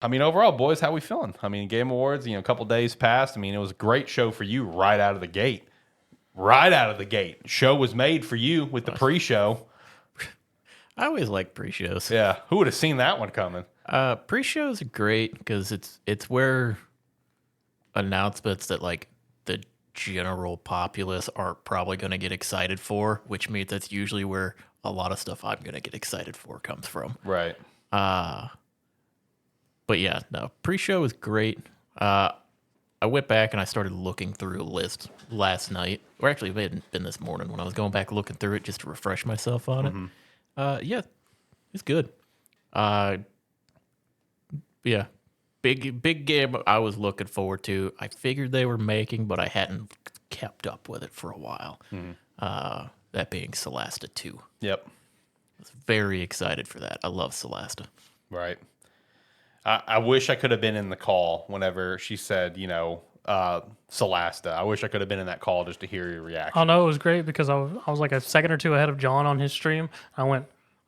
I mean, overall, boys, how we feeling? I mean, Game Awards, a couple days passed. I mean, it was a great show for you right out of the gate. Right out of the gate. Show was made for you with the pre-show. I always like pre-shows. Yeah. Who would have seen that one coming? Pre-shows are great because it's where announcements that like the general populace are probably going to get excited for, which means that's usually where a lot of stuff I'm going to get excited for comes from. Right. But yeah, no, pre-show is great. I went back and I started looking through a list last night, or actually it had been this morning when I was going back looking through it just to refresh myself on it. Yeah, it's good. Yeah, big game I was looking forward to. I figured they were making, but I hadn't kept up with it for a while. That being Solasta 2. Yep. I was very excited for that. I love Solasta. Right. I wish I could have been in the call whenever she said, Solasta. I wish I could have been in that call just to hear your reaction. Oh, no, it was great because I was like a second or two ahead of John on his stream. I went,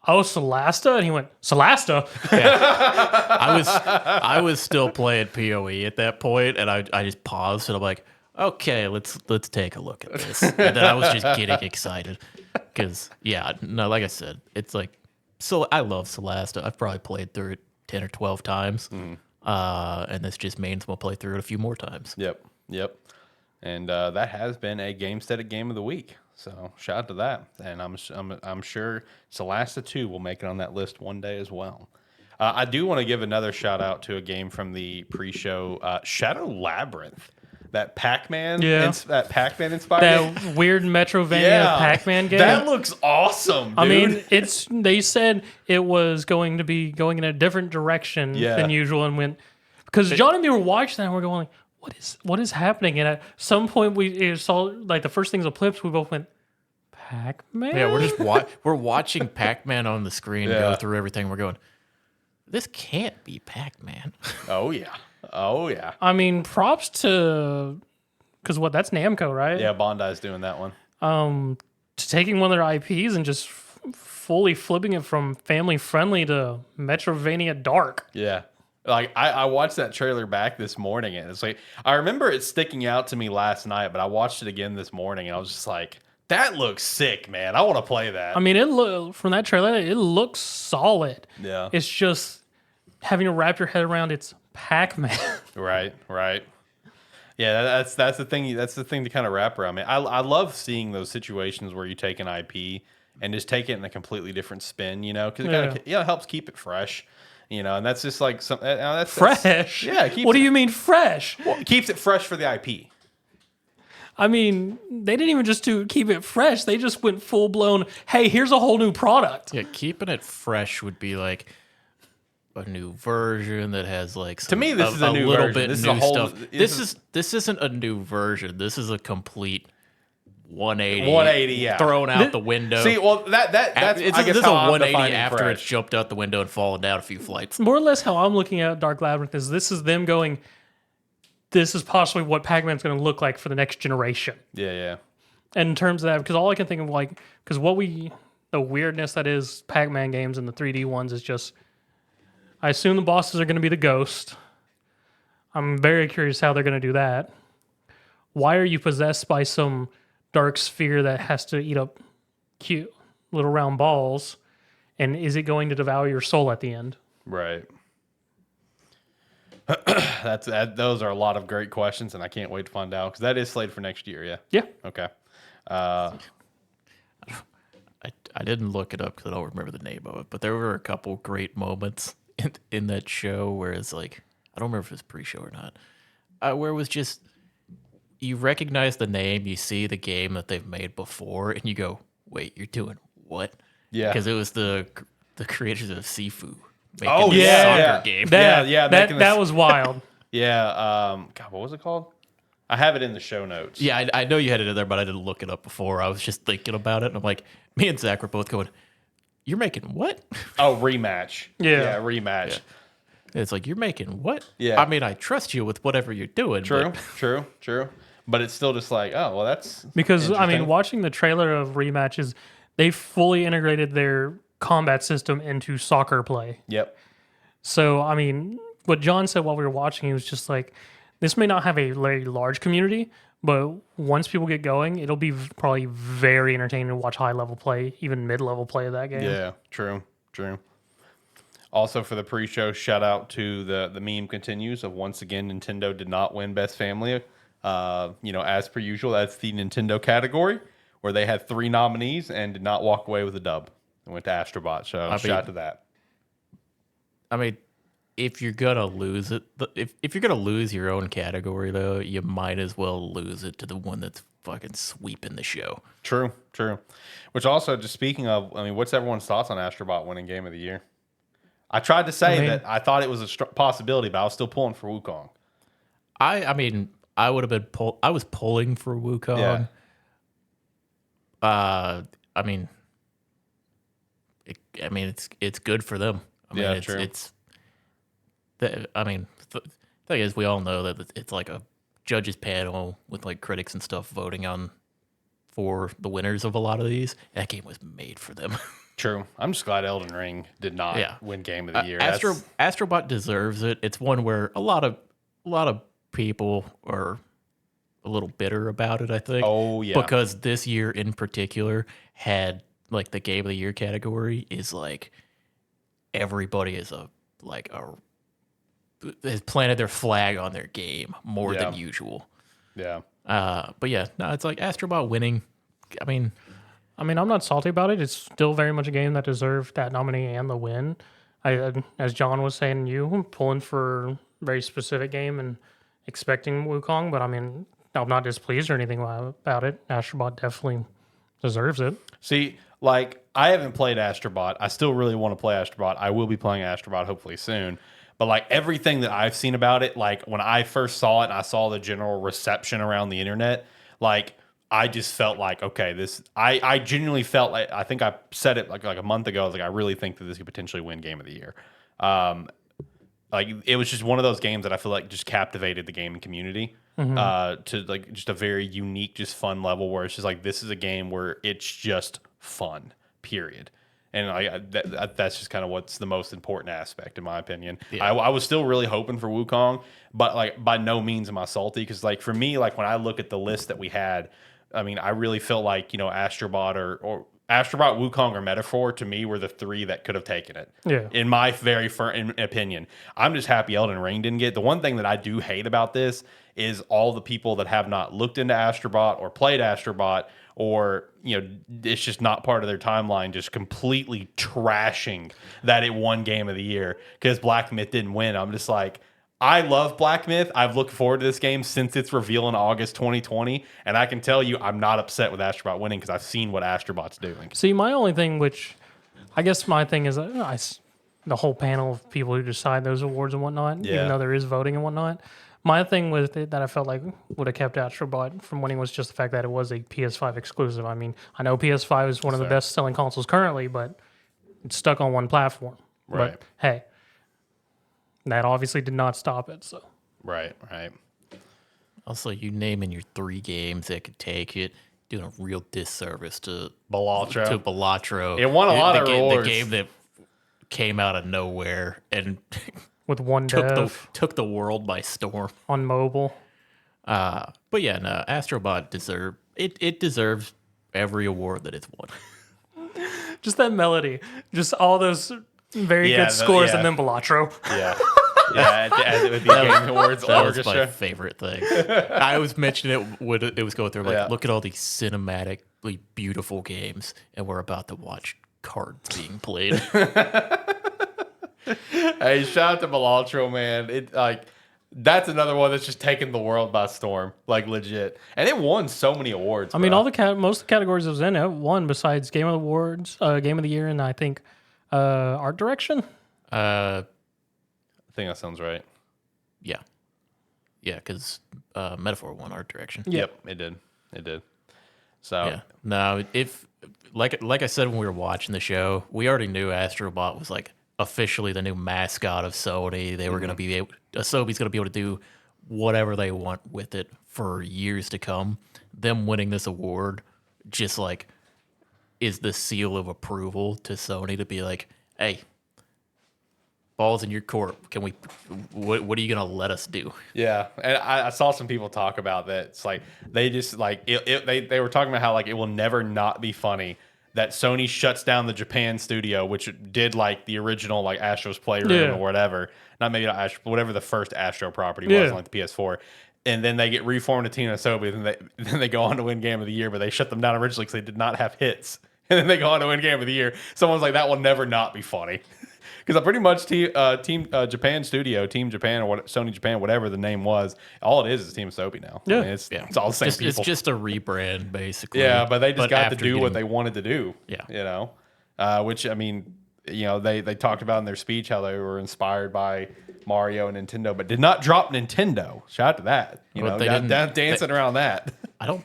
oh, Solasta? And he went, Solasta? Yeah. I was still playing PoE at that point, and I just paused, and I'm like, okay, let's take a look at this. And then I was just getting excited because, yeah, no, like I said, it's like, so I love Solasta. I've probably played through it 10 or 12 times. And this just means we'll play through it a few more times. Yep. And that has been a Gamestead Game of the Week. So shout out to that. And I'm sure Solasta 2 will make it on that list one day as well. I do want to give another shout out to a game from the pre-show, Shadow Labyrinth. That Pac-Man, that Pac-Man inspired. That weird Metrovania Pac-Man game. That looks awesome, dude. I mean, they said it was going to be going in a different direction than usual, and went because John and me were watching that, and we're going like, what is happening? And at some point, we saw like the first things of Plips. We both went, Pac-Man. Yeah, we're just we're watching Pac-Man on the screen go through everything. We're going, this can't be Pac-Man. Oh yeah. I mean, props to because that's Namco, right? Yeah, Bondi's doing that one. To taking one of their IPs and just fully flipping it from family friendly to Metrovania dark. Yeah. Like I watched that trailer back this morning, and it's like I remember it sticking out to me last night, but I watched it again this morning, and I was just like, that looks sick, man. I want to play that. I mean, from that trailer, it looks solid. Yeah. It's just having to wrap your head around it's Pac-Man. Right. Yeah, that's the thing. That's the thing to kind of wrap around. I mean, I love seeing those situations where you take an IP and just take it in a completely different spin, because it helps keep it fresh, and that's just like that's fresh. What do you mean fresh? Well, it keeps it fresh for the IP. I mean, they didn't even just keep it fresh. They just went full blown. Hey, here's a whole new product. Yeah, keeping it fresh would be like a new version that has like to me this is a new little version. Bit this new is a whole, stuff. This isn't a new version. This is a complete 180. 180, thrown out the window. See, well that's it's I guess this is how a I'm 180 defining after fresh. it's jumped out the window and fallen down a few flights. More or less how I'm looking at Dark Labyrinth is this is them going, this is possibly what Pac-Man's going to look like for the next generation. Yeah. And in terms of that, because all I can think of because the weirdness that is Pac-Man games and the 3D ones is just, I assume the bosses are going to be the ghost. I'm very curious how they're going to do that. Why are you possessed by some dark sphere that has to eat up cute little round balls? And is it going to devour your soul at the end? Right. Those are a lot of great questions, and I can't wait to find out because that is slated for next year. Yeah. Okay. I didn't look it up because I don't remember the name of it, but there were a couple great moments in that show where it's like, I don't remember if it was pre-show or not, where it was just, you recognize the name, you see the game that they've made before, and you go, wait, you're doing what? Yeah. Because it was the creators of Sifu. Oh, soccer game. That was wild. Yeah. God, what was it called? I have it in the show notes. Yeah, I know you had it in there, but I didn't look it up before. I was just thinking about it, and I'm like, me and Zach were both going, you're making what? Oh, rematch. Yeah. Rematch. Yeah. It's like, you're making what? Yeah. I mean, I trust you with whatever you're doing. True. But But it's still just like, oh, well, that's because I mean, watching the trailer of rematches, they fully integrated their combat system into soccer play. Yep. So I mean, what John said while we were watching, he was just like, this may not have a very large community, but once people get going, it'll be probably very entertaining to watch high level play, even mid level play of that game. Yeah, true. Also, for the pre-show, shout out to the meme continues of once again Nintendo did not win Best Family. As per usual, that's the Nintendo category where they had 3 nominees and did not walk away with a dub. They went to Astrobot. So shout out to that. I mean, if you're gonna lose it, if you're gonna lose your own category though, you might as well lose it to the one that's fucking sweeping the show. True. Which also, just speaking of, I mean, what's everyone's thoughts on Astrobot winning Game of the Year? I tried to say that I thought it was a possibility, but I was still pulling for Wukong. I mean, I would have been I was pulling for Wukong. Yeah. I mean, it's good for them. I mean, Yeah, true. The thing is, we all know that it's like a judges panel with like critics and stuff voting on for the winners of a lot of these. That game was made for them. True. I'm just glad Elden Ring did not win Game of the Year. Astrobot deserves it. It's one where a lot of people are a little bitter about it, I think. Oh, yeah. Because this year in particular had like the Game of the Year category is like everybody is has planted their flag on their game more than usual. Yeah. But yeah, no, it's like Astrobot winning. I mean, I'm not salty about it. It's still very much a game that deserved that nominee and the win. As John was saying, I'm pulling for a very specific game and expecting Wukong, but I mean, I'm not displeased or anything about it. Astrobot definitely deserves it. See, like, I haven't played Astrobot. I still really want to play Astrobot. I will be playing Astrobot hopefully soon. But like everything that I've seen about it, like when I first saw it and I saw the general reception around the internet, like I just felt like, okay, I genuinely felt like, I think I said it like a month ago. I was like, I really think that this could potentially win Game of the Year. Like it was just one of those games that I feel like just captivated the gaming community to like just a very unique, just fun level where it's just like, this is a game where it's just fun, period. And that's just kind of what's the most important aspect, in my opinion. Yeah. I was still really hoping for Wukong, but like by no means am I salty because like for me, like when I look at the list that we had, I mean, I really felt like Astrobot or Astrobot, Wukong, or Metaphor to me were the 3 that could have taken it. Yeah. In my very firm opinion, I'm just happy Elden Ring didn't get it. The one thing that I do hate about this is all the people that have not looked into Astrobot or played Astrobot, or it's just not part of their timeline, just completely trashing that it won Game of the Year because Black Myth didn't win. I'm just like, I love Black Myth. I've looked forward to this game since its reveal in August 2020, and I can tell you I'm not upset with Astrobot winning because I've seen what Astrobot's doing. See, my only thing, which I guess my thing is the whole panel of people who decide those awards and whatnot, even though there is voting and whatnot. My thing with it that I felt like would have kept Astrobot from winning was just the fact that it was a PS5 exclusive. I mean, I know PS5 is one of the best selling consoles currently, but it's stuck on one platform. Right. But hey, that obviously did not stop it. So Right. also, you naming your 3 games that could take it, doing a real disservice to Balatro. It It won a lot of rewards. The game that came out of nowhere and with one took the world by storm on mobile. But yeah, no, Astrobot deserves every award that it's won. Just that melody, just all those very good scores, and then Balatro. Yeah. With the Game Awards That was orchestra. my favorite thing. I was mentioning it when it was going through. Like, look at all these cinematically beautiful games, and we're about to watch cards being played. Hey, shout out to Balatro, man. That's another one that's just taken the world by storm, like legit. And it won so many awards. I mean, most of the categories it was in, it won besides Game of the Awards, Game of the Year, and I think Art Direction. I think that sounds right. Yeah, because Metaphor won Art Direction. Yep, it did. So yeah, no, if like I said when we were watching the show, we already knew Astrobot was like officially the new mascot of Sony. They were going to be able, Sony's going to be able to do whatever they want with it for years to come. Them winning this award just like is the seal of approval to Sony to be like, hey, balls in your court. Can we? What are you gonna let us do? Yeah, and I saw some people talk about that. It's like they just like they were talking about how like it will never not be funny that Sony shuts down the Japan studio, which did like the original like Astro's Playroom or whatever. Not maybe not Astro, but whatever the first Astro property was on like the PS4. And then they get reformed to Team Asobi, and then they go on to win Game of the Year, but they shut them down originally because they did not have hits. And then they go on to win Game of the Year. Someone's like, that will never not be funny. Because I'm pretty much Team Japan Studio, Team Japan, or what Sony Japan, whatever the name was, all it is Team Asobi now. Yeah. I mean, it's all the same people. It's just a rebrand, basically. Yeah, but they just got to after do what getting- they wanted to do. Yeah. You know, which, I mean, you know, they talked about in their speech how they were inspired by Mario and Nintendo, but did not drop Nintendo. Shout out to that. You But know, they got didn't- dancing around that.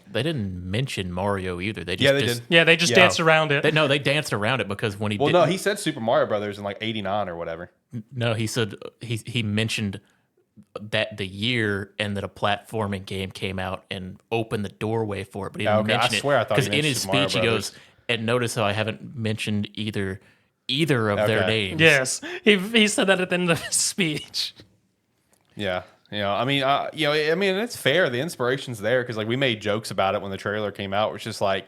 They didn't mention Mario either. They just, Yeah, they just- did. Yeah, they just danced around it. They danced around it because when he Well, did, no, he said Super Mario Brothers in like '89 or whatever. no, he said he mentioned that the year and that a platforming game came out and opened the doorway for it, but he didn't Okay, I mention swear I it thought he because in mentioned his Super Mario speech he goes, Brothers. and notice how I haven't mentioned either of their Okay. names. Yes, he said that at the end of his speech. Yeah. You know, I mean, it's fair. The inspiration's there because like we made jokes about it when the trailer came out. It's just like,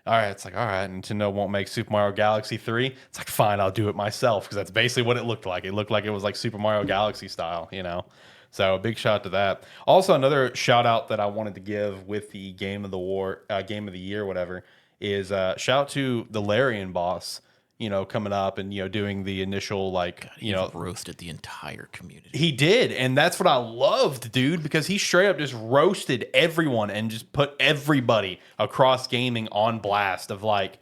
all right, Nintendo won't make Super Mario Galaxy 3. It's like, fine, I'll do it myself because that's basically what it looked like. It looked like it was like Super Mario Galaxy style, you know. So a big shout out to that. Also, another shout out that I wanted to give with the Game of the Year, whatever, is shout out to the Larian boss. You know, coming up and, you know, doing the initial, like, He roasted the entire community. he did. And that's what I loved, dude, because he straight up just roasted everyone and just put everybody across gaming on blast of, like,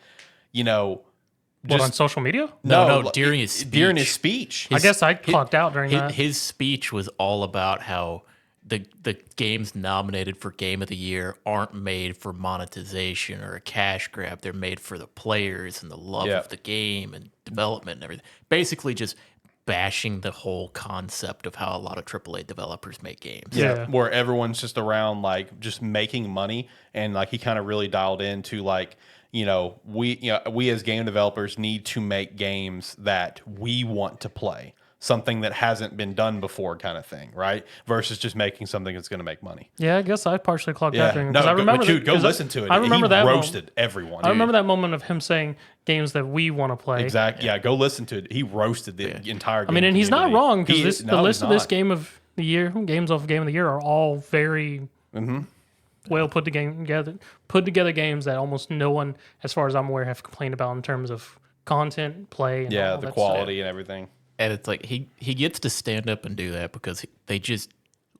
you know, What, just on social media? No, like, during his speech. During his speech. I guess I clocked out during that. His speech was all about how the games nominated for Game of the Year aren't made for monetization or a cash grab. They're made for the players and the love of the game and development and everything. Basically, just bashing the whole concept of how a lot of AAA developers make games. Yeah. Where everyone's just around, like, just making money. And, like, he kind of really dialed into, like, we as game developers need to make games that we want to play. Something that hasn't been done before, kind of thing, right? Versus just making something that's going to make money. Yeah, I guess I partially clocked Yeah, out during no, because I remember. dude, go listen to it. I remember he that roasted everyone. I remember that moment of him saying games that we want to play. Exactly. Yeah, go listen to it. He roasted the entire. I mean, and he's not wrong because the list of this game. Game of the Year, games of Game of the Year, are all very well put together games that almost no one, as far as I'm aware, have complained about in terms of content, play, and Yeah, all the that quality and everything. And it's like he gets to stand up and do that because they just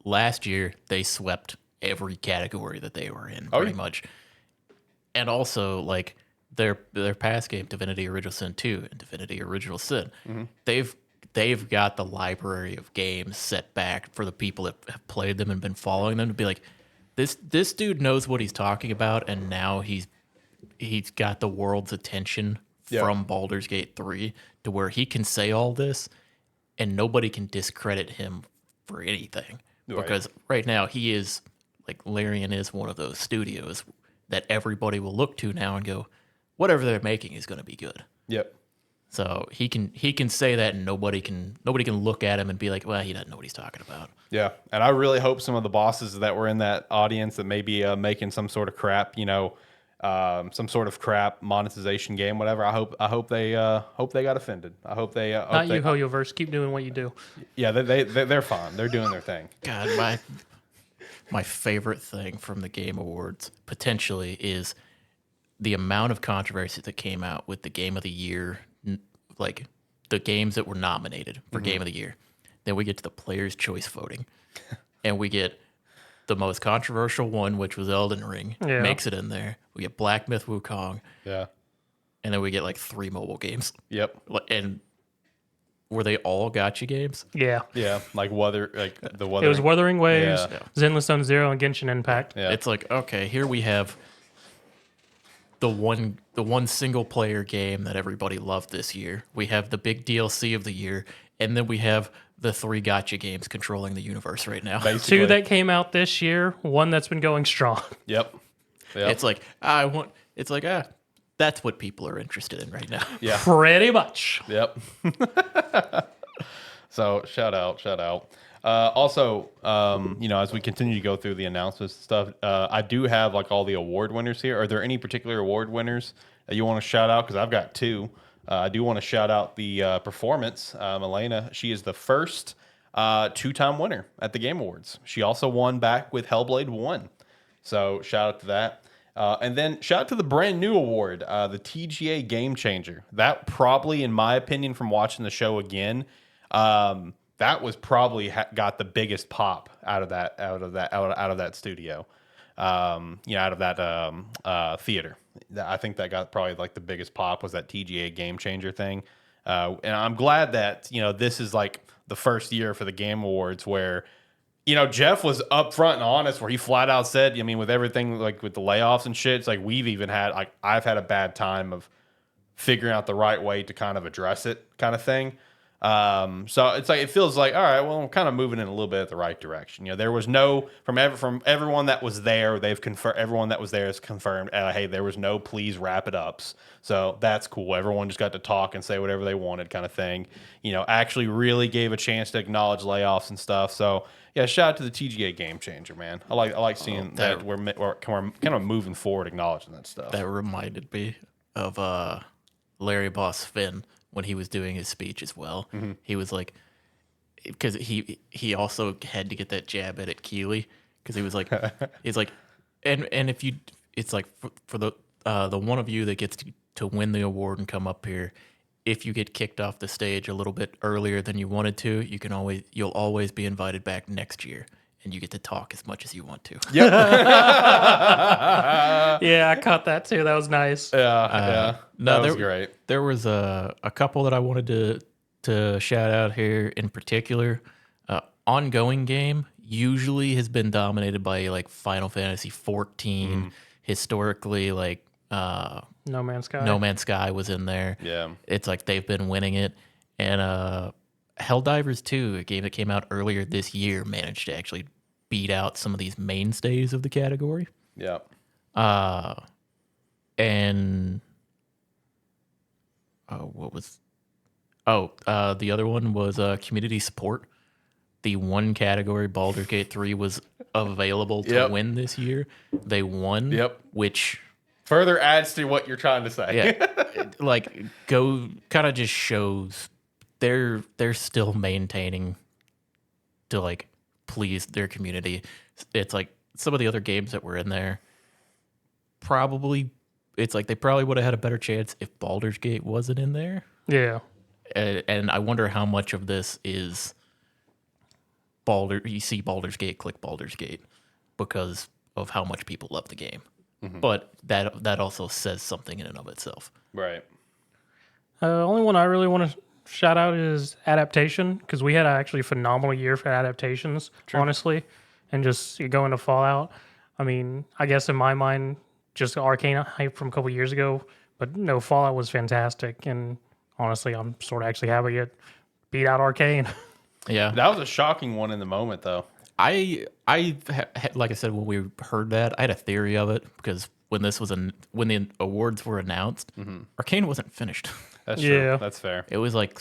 last year they swept every category that they were in pretty much. And also like their past game, Divinity Original Sin 2 and Divinity Original Sin, they've got the library of games set back for the people that have played them and been following them to be like, this dude knows what he's talking about, and now he's got the world's attention from Baldur's Gate 3 to where he can say all this and nobody can discredit him for anything. Right. Because right now he is, like, Larian is one of those studios that everybody will look to now and go, whatever they're making is going to be good. Yep. So he can say that and nobody can look at him and be like, well, he doesn't know what he's talking about. Yeah, and I really hope some of the bosses that were in that audience that may be making some sort of crap, some sort of crap monetization game, whatever. I hope they got offended. I hope they. Not you, HoYoverse. Keep doing what you do. Yeah, they're fine. They're doing their thing. God, my favorite thing from the Game Awards potentially is the amount of controversy that came out with the Game of the Year, like the games that were nominated for Game of the Year. Then we get to the Players' Choice voting, and we get the most controversial one, which was Elden Ring, makes it in there. We get Black Myth Wukong, Yeah. and then we get like 3 mobile games. Yep. And were they all gotcha games? Yeah. Yeah. Like It was Wuthering. Wuthering Waves, Yeah. Zenless Zone Zero, and Genshin Impact. Yeah. It's like, okay, here we have the one single player game that everybody loved this year. We have the big DLC of the year, and then we have the 3 gotcha games controlling the universe right now. Basically. 2 that came out this year, 1 that's been going strong. Yep. It's like that's what people are interested in right now. Yeah. Pretty much. Yep. So shout out. Also, as we continue to go through the announcements and stuff, I do have like all the award winners here. Are there any particular award winners that you want to shout out? Because I've got two. I do want to shout out the performance. Elena, she is the first two-time winner at the Game Awards. She also won back with Hellblade 1. So shout out to that. And then shout out to the brand new award, the TGA Game Changer. That probably, in my opinion, from watching the show again, that was probably got the biggest pop out of that studio, out of that theater. I think that got probably like the biggest pop was that TGA Game Changer thing. And I'm glad that this is like the first year for the Game Awards where Jeff was upfront and honest, where he flat out said, with everything like with the layoffs and shit, it's like we've even had I've had a bad time of figuring out the right way to kind of address it, kind of thing. So it's like it feels like, all right, well, I'm kind of moving in a little bit at the right direction. There was no from everyone that was there, they've confirmed. Everyone that was there has confirmed. Hey, there was no please wrap it ups. So that's cool. Everyone just got to talk and say whatever they wanted, kind of thing. Actually really gave a chance to acknowledge layoffs and stuff. So yeah, shout out to the TGA Game Changer, man. I like seeing that we're kind of moving forward, acknowledging that stuff. That reminded me of Larry Boss Finn when he was doing his speech as well. Mm-hmm. He was like, because he also had to get that jab at Keeley, because he was like, and if you, it's like for the one of you that gets to win the award and come up here, if you get kicked off the stage a little bit earlier than you wanted to, you'll always be invited back next year, and you get to talk as much as you want to. Yep. Yeah, I caught that too. That was nice. Yeah. No, that was great. There was a couple that I wanted to shout out here in particular. Ongoing game usually has been dominated by like Final Fantasy 14. Historically, like No Man's Sky. No Man's Sky was in there. Yeah. It's like they've been winning it. And Helldivers 2, a game that came out earlier this year, managed to actually beat out some of these mainstays of the category. Yeah. And the other one was community support. The one category Baldur's Gate 3 was available to win this year. They won. Yep. Which further adds to what you're trying to say. Yeah. Kind of just shows they're still maintaining to like please their community. It's like some of the other games that were in there, it's like they probably would have had a better chance if Baldur's Gate wasn't in there. Yeah. And I wonder how much of this is you see Baldur's Gate, click Baldur's Gate because of how much people love the game. Mm-hmm. But that also says something in and of itself. Right. Only one I really want to shout out is adaptation, because we had actually a phenomenal year for adaptations, honestly. And just you go into Fallout. I mean, I guess in my mind, just Arcane hype from a couple years ago, but no, Fallout was fantastic. And honestly, I'm sort of actually happy it beat out Arcane. Yeah. That was a shocking one in the moment, though. I like I said, when we heard that, I had a theory of it, because when the awards were announced, Arcane wasn't finished. That's true. That's fair. It was like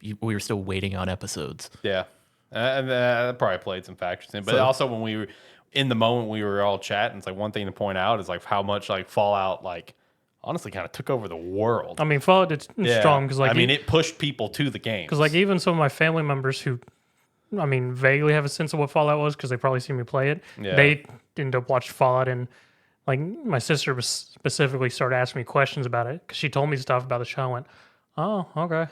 we were still waiting on episodes. Yeah. And that probably played some factors in. But also when we were in the moment, we were all chatting. It's like one thing to point out is like how much like Fallout like honestly kind of took over the world. I mean, Fallout did strong because like it pushed people to the game. Because like even some of my family members who, I mean, vaguely have a sense of what Fallout was because they probably seen me play it. Yeah. They ended up watching Fallout, and like my sister was specifically started asking me questions about it because she told me stuff about the show. I went, oh, okay.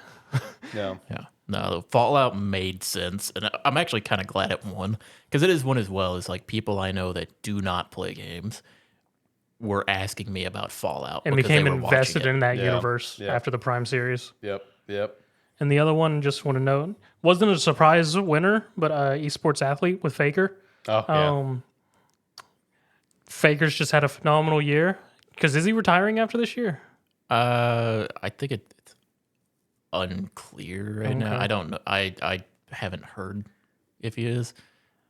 Yeah. Yeah. No, the Fallout made sense, and I'm actually kind of glad it won, because it is one as well as like people I know that do not play games were asking me about Fallout and became invested in that universe after the Prime series. Yep. And the other one, just want to note, wasn't a surprise winner, but esports athlete with Faker. Oh, yeah. Faker's just had a phenomenal year. Because is he retiring after this year? I think it's unclear right now. I don't know. I haven't heard if he is.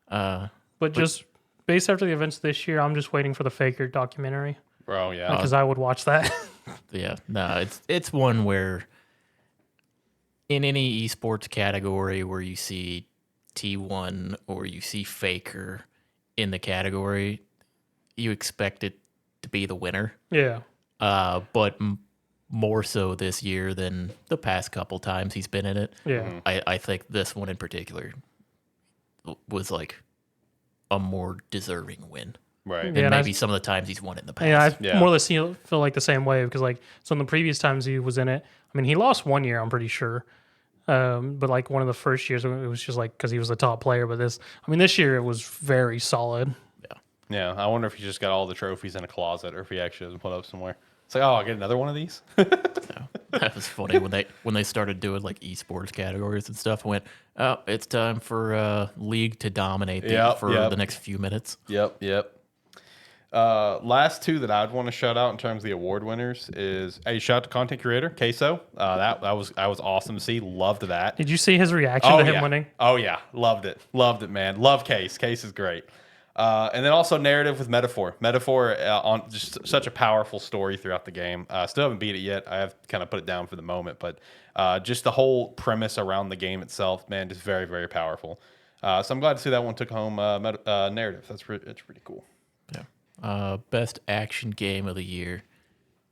But just based after the events this year, I'm just waiting for the Faker documentary. Oh, yeah. Because I would watch that. Yeah. No, it's one where in any esports category where you see T1 or you see Faker in the category, you expect it to be the winner. Yeah. But more so this year than the past couple times he's been in it. Yeah. I think this one in particular was like a more deserving win. Right. And Yeah, and maybe some of the times he's won in the past. Yeah, I Yeah. more or less feel like the same way because like so in the previous times he was in it, I mean he lost one year, I'm pretty sure. But like one of the first years it was just like because he was a top player. But this year it was very solid. Yeah. I wonder if he just got all the trophies in a closet or if he actually doesn't put up somewhere. It's like, oh, I'll get another one of these. That was funny when they started doing like esports categories and stuff. I went, oh, it's time for League to dominate the next few minutes. Yep. Last two that I'd want to shout out in terms of the award winners is a shout out to content creator Queso. That was awesome to see. Loved that. Did you see his reaction to him winning? Oh yeah, loved it, man. Love Case. Case is great. And then also narrative with Metaphor. Metaphor on just such a powerful story throughout the game. Still haven't beat it yet. I have kind of put it down for the moment, but just the whole premise around the game itself, man, just very very powerful. So I'm glad to see that one took home narrative. It's pretty cool. Yeah. Best action game of the year.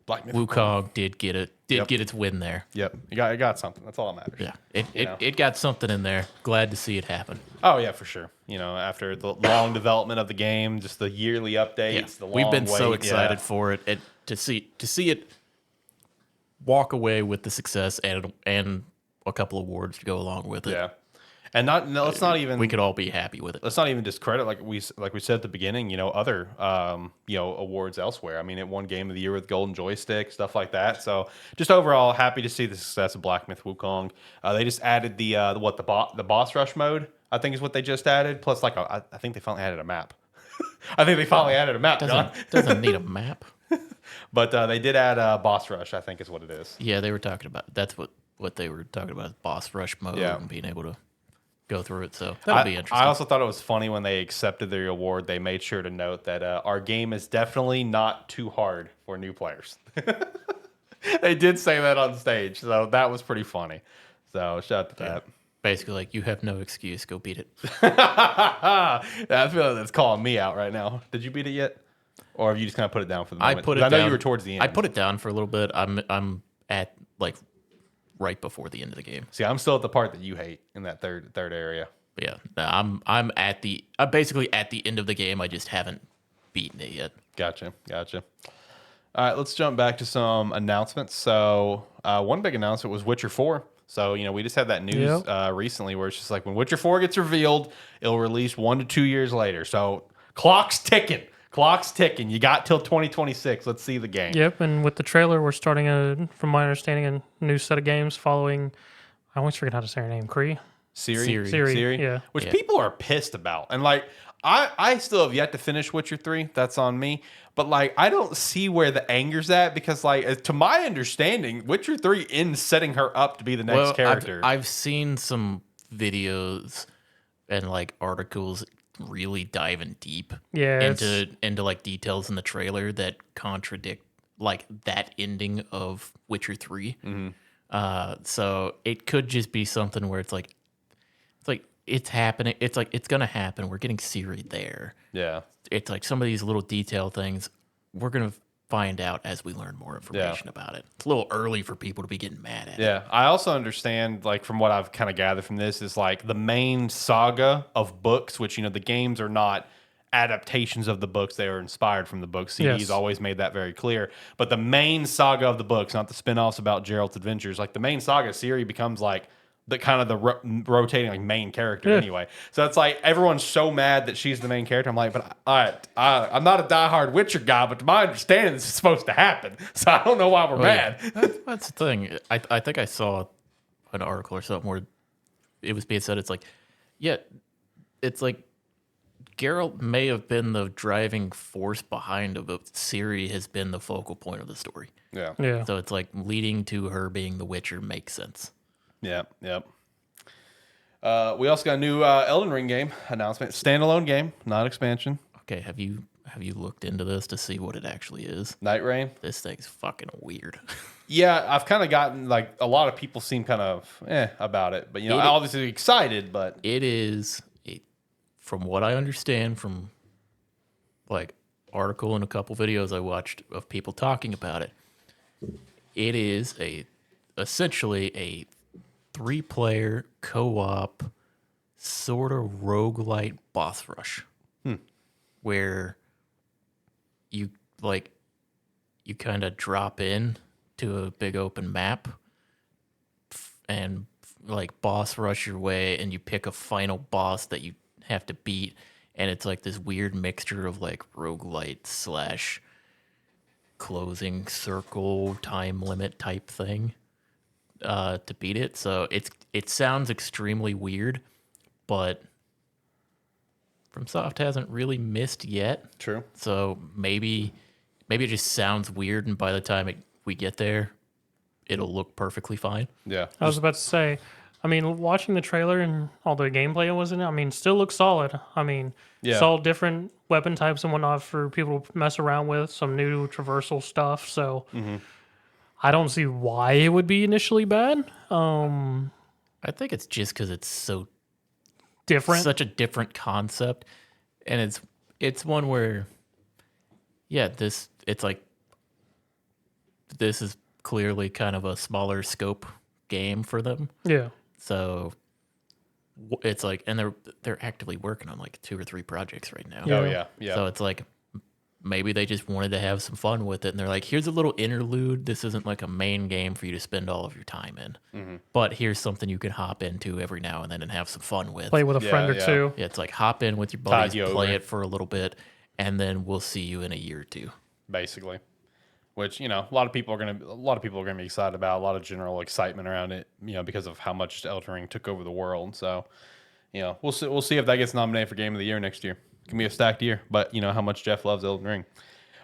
Black Myth Wukong did get its win there. Yep, it got something. That's all that matters. Yeah, it got something in there. Glad to see it happen. Oh yeah, for sure. After the long development of the game, just the yearly updates. The long We've been so wait, excited for it, and to see it walk away with the success and a couple awards to go along with it. Yeah, and let's not even we could all be happy with it. Let's not even discredit like we said at the beginning. Other awards elsewhere. I mean, it won Game of the Year with Golden Joystick, stuff like that. So just overall, happy to see the success of Black Myth Wukong. They just added the boss rush mode. I think is what they just added. Plus, I think they finally added a map. I think they finally added a map. Doesn't need a map. But they did add boss rush. I think is what it is. Yeah, they were talking about that's what they were talking about, boss rush mode and being able to go through it. So that'll be interesting. I also thought it was funny when they accepted their award. They made sure to note that our game is definitely not too hard for new players. They did say that on stage, so that was pretty funny. So shout out to that. Basically, like, you have no excuse. Go beat it. I feel like that's calling me out right now. Did you beat it yet, or have you just kind of put it down for the moment? I put it. I know you were towards the end. I put it down for a little bit. I'm at like right before the end of the game. See, I'm still at the part that you hate in that third area. Yeah, no, I'm basically at the end of the game. I just haven't beaten it yet. Gotcha. All right, let's jump back to some announcements. So one big announcement was Witcher 4. So, we just had that news recently where it's just like when Witcher 4 gets revealed, it'll release 1 to 2 years later. So clock's ticking. You got till 2026. Let's see the game. Yep, and with the trailer, we're starting from my understanding, a new set of games following. I always forget how to say her name. Siri. Yeah. Which people are pissed about. And I still have yet to finish Witcher 3. That's on me. But I don't see where the anger's at because to my understanding, Witcher 3 ends setting her up to be the next character. I've seen some videos and articles really diving deep into details in the trailer that contradict that ending of Witcher 3. Mm-hmm. So it could just be something where it's happening. It's gonna happen. We're getting Ciri there. Yeah. It's some of these little detail things we're gonna find out as we learn more information about it. It's a little early for people to be getting mad at it. Yeah. I also understand, from what I've kind of gathered from this, is the main saga of books, which, the games are not adaptations of the books. They are inspired from the books. CD's always made that very clear. But the main saga of the books, not the spin-offs about Geralt's adventures, the main saga, Ciri becomes the kind of the rotating main character anyway. So it's everyone's so mad that she's the main character. I'm but I'm not a diehard Witcher guy, but to my understanding, this is supposed to happen. So I don't know why we're mad. Yeah. That's the thing. I think I saw an article or something where it was being said. It's Geralt may have been the driving force behind it, but Ciri has been the focal point of the story. Yeah. So it's leading to her being the Witcher makes sense. Yep. We also got a new Elden Ring game announcement. Standalone game, not expansion. Okay, have you looked into this to see what it actually is? Night Rain. This thing's fucking weird. Yeah, I've kind of gotten like a lot of people seem kind of about it, but you know, obviously excited. But It is, from what I understand from like article and a couple videos I watched of people talking about it, it is essentially a 3-player co-op sort of roguelite boss rush, where you kind of drop in to a big open map and like boss rush your way, and you pick a final boss that you have to beat, and it's like this weird mixture of like roguelite / closing circle time limit type thing to beat it. So it sounds extremely weird, but FromSoft hasn't really missed yet. true. So maybe it just sounds weird, and by the time we get there, it'll look perfectly fine. Yeah, I was about to say, I mean, watching the trailer and all the gameplay it was in it, I mean, still looks solid. I mean, Yeah. saw different weapon types and whatnot for people to mess around with, some new traversal stuff. So I don't see why it would be initially bad. I think it's just because it's so Different. such a different concept, and it's one where, yeah, this is clearly kind of a smaller scope game for them. Yeah. So it's like, and they're actively working on like 2 or 3 projects right now. Oh yeah, yeah. So it's like maybe they just wanted to have some fun with it, and they're like, here's a little interlude. This isn't like a main game for you to spend all of your time in, but here's something you can hop into every now and then and have some fun with. Play with a Yeah, friend or yeah. two. Yeah, it's like hop in with your buddies, you play over. it for a little bit, and then we'll see you in a year or 2. Basically, which you know, a lot of people are gonna be excited about. A lot of general excitement around it, you know, because of how much Elden Ring took over the world. So, you know, we'll see if that gets nominated for Game of the Year next year. It can be a stacked year, but you know how much Jeff loves Elden Ring.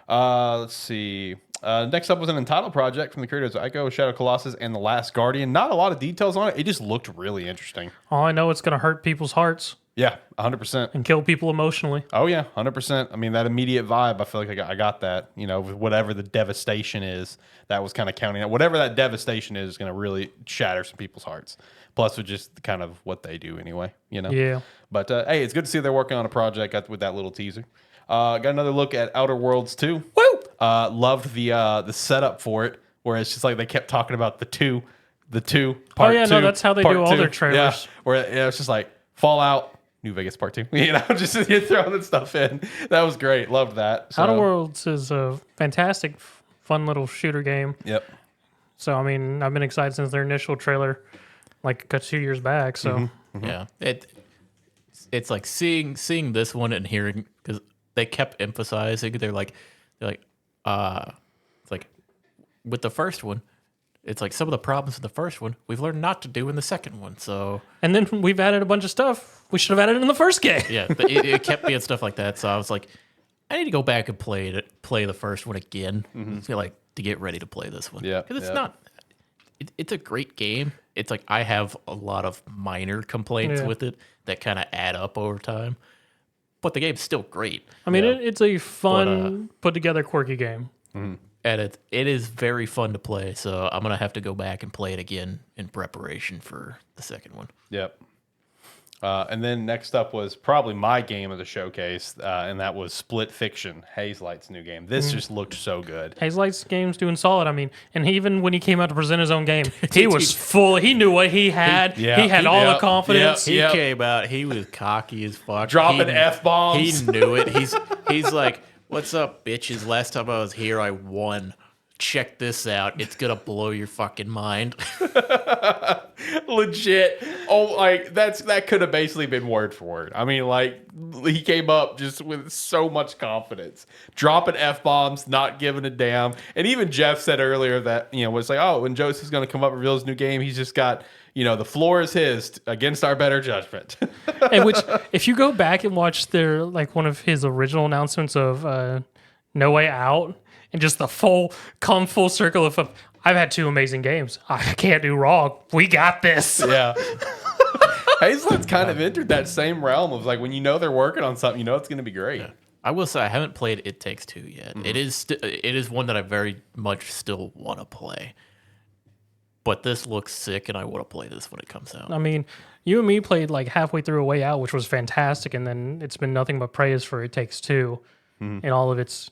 Let's see. Next up was an entitled project from the creators of Ico, Shadow Colossus, and The Last Guardian. Not a lot of details on it. It just looked really interesting. All I know, it's going to hurt people's hearts Yeah, 100%. and kill people emotionally. Oh yeah, 100%. I mean, that immediate vibe, I feel like I got that. You know, with whatever the devastation is, that was kind of counting out. Whatever that devastation is going to really shatter some people's hearts. Plus, with just kind of what they do anyway. You know. Yeah. But hey, it's good to see they're working on a project with that little teaser. Got another look at Outer Worlds 2. Woo! Loved the setup for it, where it's just like they kept talking about the two part. Oh, yeah, no, that's how they part do all their 2. trailers. Yeah, where it's just like Fallout, New Vegas Part 2. You know, just you're throwing that stuff in. That was great. Loved that. So, Outer Worlds is a fantastic, fun little shooter game. Yep. So, I mean, I've been excited since their initial trailer, like 2 years back. So, Yeah, it's like seeing this one and hearing, because they kept emphasizing it's like with the first one, it's like some of the problems in the first one we've learned not to do in the second one. So and then we've added a bunch of stuff we should have added in the first game. yeah, it kept being stuff like that. So I was like, I need to go back and play the first one again. I feel like to get ready to play this one. Yeah, because it's yeah. not. It's a great game. It's like I have a lot of minor complaints Yeah. with it that kind of add up over time, but the game's still great. I mean, Yeah. it's a fun, put together, quirky game. And it is very fun to play. So I'm gonna have to go back and play it again in preparation for the second one. Yep. And then next up was probably my game of the showcase, and that was Split Fiction, Hazelight's new game. This just looked so good. Hazelight's game's doing solid. I mean, and even when he came out to present his own game, he was full. He knew what he had. He had all the confidence. He came out. He was cocky as fuck. Dropping He- F-bombs. He knew it. He's like, "What's up, bitches? Last time I was here, I won. Check this out. It's gonna blow your fucking mind." Legit. Oh, like that could have basically been word for word. I mean, like he came up just with so much confidence, dropping F-bombs, not giving a damn. And even Jeff said earlier that, you know, was like, oh, when Joseph's going to come up and reveal his new game, he's just got, you know, the floor is his against our better judgment. And which, if you go back and watch their, like, one of his original announcements of No Way Out, and just the full circle of, I've had 2 amazing games. I can't do wrong. We got this. Yeah. Hazelight's kind of entered that same realm of like when you know they're working on something, you know it's going to be great. I will say I haven't played It Takes Two yet. It is one that I very much still want to play. But this looks sick, and I want to play this when it comes out. I mean, you and me played like halfway through A Way Out, which was fantastic, and then it's been nothing but praise for It Takes Two, and all of its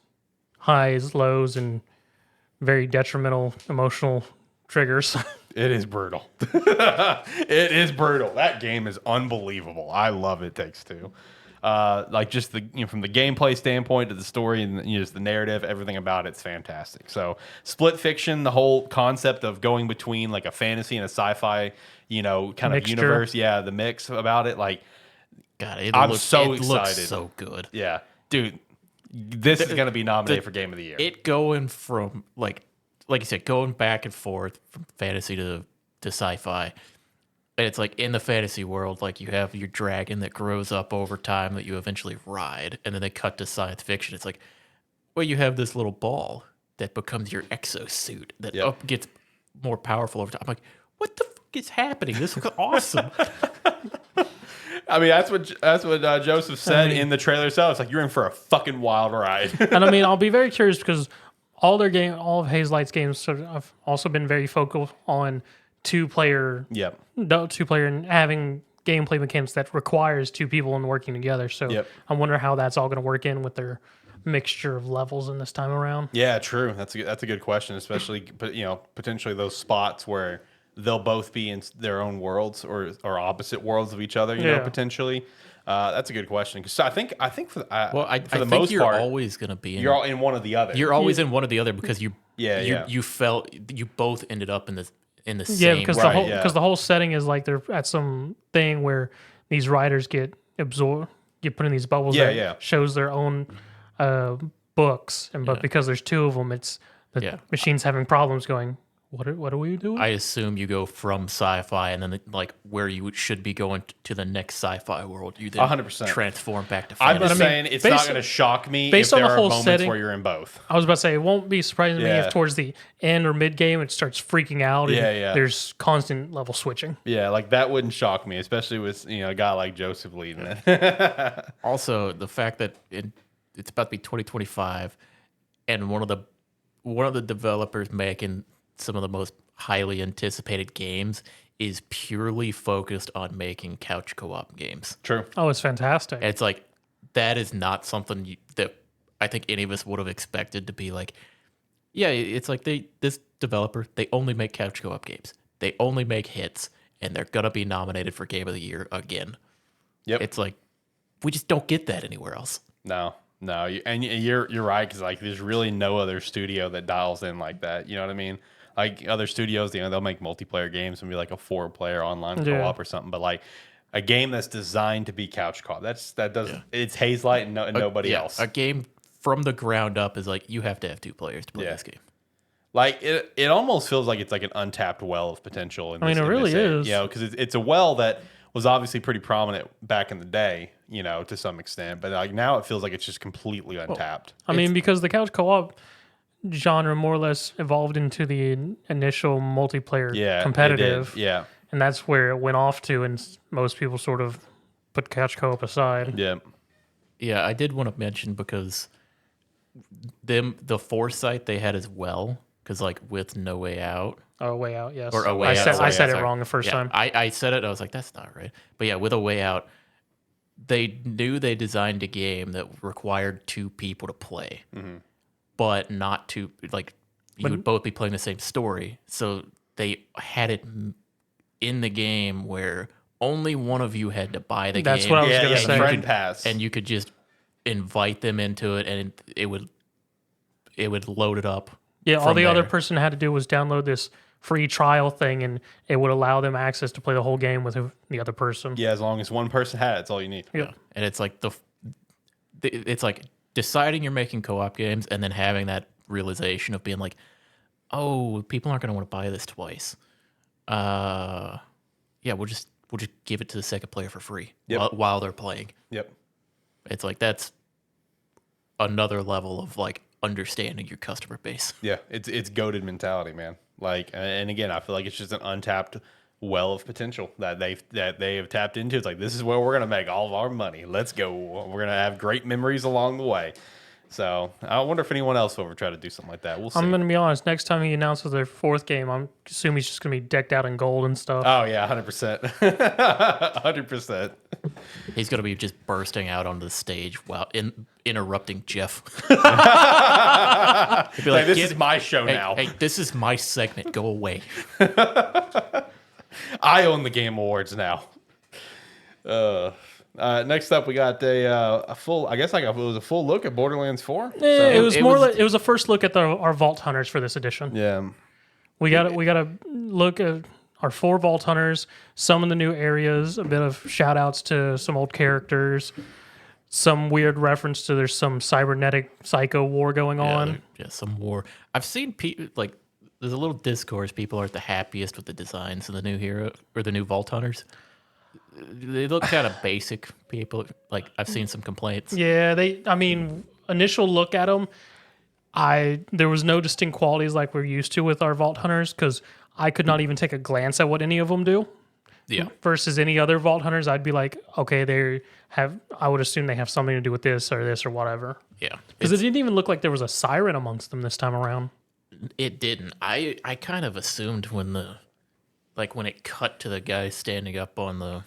highs, lows, and very detrimental emotional triggers. It is brutal. It is brutal. That game is unbelievable. I love It Takes Two. Like just the from the gameplay standpoint to the story and just the narrative, everything about it's fantastic. So Split Fiction, the whole concept of going between like a fantasy and a sci-fi, kind of universe. Yeah, the mix about it. Like, God, I'm looks excited. So good. Yeah, dude, this is gonna be nominated for Game of the Year. It going from like you said, going back and forth from fantasy to sci-fi. And it's like in the fantasy world, like you have your dragon that grows up over time that you eventually ride, and then they cut to science fiction. It's like, well, you have this little ball that becomes your exosuit that gets more powerful over time. I'm like, what the fuck is happening? This looks awesome. I mean, that's what Joseph said in the trailer itself. It's like you're in for a fucking wild ride. And I mean, I'll be very curious because all of Hazelight's games have also been very focal on two-player and having gameplay mechanics that requires two people and working together. So I wonder how that's all going to work in with their mixture of levels in this time around. Yeah, true. That's a good question, especially potentially those spots where they'll both be in their own worlds or opposite worlds of each other. You know, potentially. That's a good question because I think for the most you're part, always going to be in. You're all in one or the other. You're always in one or the other because you felt you both ended up in the same. Because the whole setting is like they're at some thing where these riders get absorbed, get put in these bubbles that shows their own books, but because there's two of them, it's the machine's having problems going. What are we doing? I assume you go from sci-fi and then like where you should be going to the next sci-fi world. You then 100% transform back to fantasy. fantasy. I'm just saying it's not going to shock me if there are moments where you're in both. I was about to say it won't be surprising to me if towards the end or mid game it starts freaking out. And there's constant level switching. Yeah, like that wouldn't shock me, especially with a guy like Joseph leading it. Also, the fact that it's about to be 2025, and one of the developers making some of the most highly anticipated games is purely focused on making couch co-op games. True. Oh, it's fantastic. And it's like, that is not something that I think any of us would have expected to be like, yeah, it's like this developer, they only make couch co-op games. They only make hits, and they're going to be nominated for Game of the Year again. Yep. It's like, we just don't get that anywhere else. No, you're right, because like there's really no other studio that dials in like that. You know what I mean? Like other studios, they'll make multiplayer games and be like a 4-player online co-op or something. But like a game that's designed to be couch co-op, it's Hazelight and nobody else. A game from the ground up is like you have to have 2 players to play this game. Like it almost feels like it's like an untapped well of potential. It really is. Because it's a well that was obviously pretty prominent back in the day, to some extent. But like now it feels like it's just completely untapped. I mean, because the couch co-op genre more or less evolved into the initial multiplayer competitive. Yeah. And that's where it went off to, and most people sort of put couch co-op aside. Yeah. Yeah, I did want to mention because the foresight they had as well, because like with No Way Out. Oh, Way Out, yes. Or A Way Out. I said it wrong the first time. I said it, and I was like, that's not right. But yeah, with A Way Out, they knew they designed a game that required 2 people to play. Mm-hmm. But not to, like, you would both be playing the same story. So they had it in the game where only one of you had to buy the game. That's what I was going to say. Friend pass. And you could just invite them into it, and it would load it up. Yeah, all the other person had to do was download this free trial thing, and it would allow them access to play the whole game with the other person. Yeah, as long as one person had it, that's all you need. Yeah. And it's like it's like deciding you're making co-op games and then having that realization of being like, oh, people aren't going to want to buy this twice. Yeah, we'll just give it to the second player for free while they're playing. Yep. It's like that's another level of like understanding your customer base. Yeah, it's goated mentality, man. Like, and again, I feel like it's just an untapped well of potential that they have tapped into. It's like, this is where we're gonna make all of our money. Let's go. We're gonna have great memories along the way. So I wonder if anyone else will ever try to do something like that. We'll see. I'm going to be honest. Next time he announces their fourth game, I'm assuming he's just going to be decked out in gold and stuff. Oh yeah, 100%, 100%. He's gonna be just bursting out onto the stage while interrupting Jeff. He'll be like, this is my show hey, now. Hey, this is my segment. Go away. I own the Game Awards now. Next up, we got a full. I guess it was a full look at Borderlands 4. It was it was a first look at our Vault Hunters for this edition. Yeah. We got a look at our 4 Vault Hunters, some of the new areas, a bit of shout outs to some old characters, some weird reference to there's some cybernetic psycho war going on. Yeah, some war. I've seen people like there's a little discourse. People aren't the happiest with the designs of the new hero or the new Vault Hunters. They look kind of basic. People like I've seen some complaints. Yeah, initial look at them, there was no distinct qualities like we're used to with our Vault Hunters because I could not even take a glance at what any of them do. Yeah. Versus any other Vault Hunters, I'd be like, okay, I would assume they have something to do with this or whatever. Yeah. Because it didn't even look like there was a siren amongst them this time around. It didn't. I kind of assumed when it cut to the guy standing up on the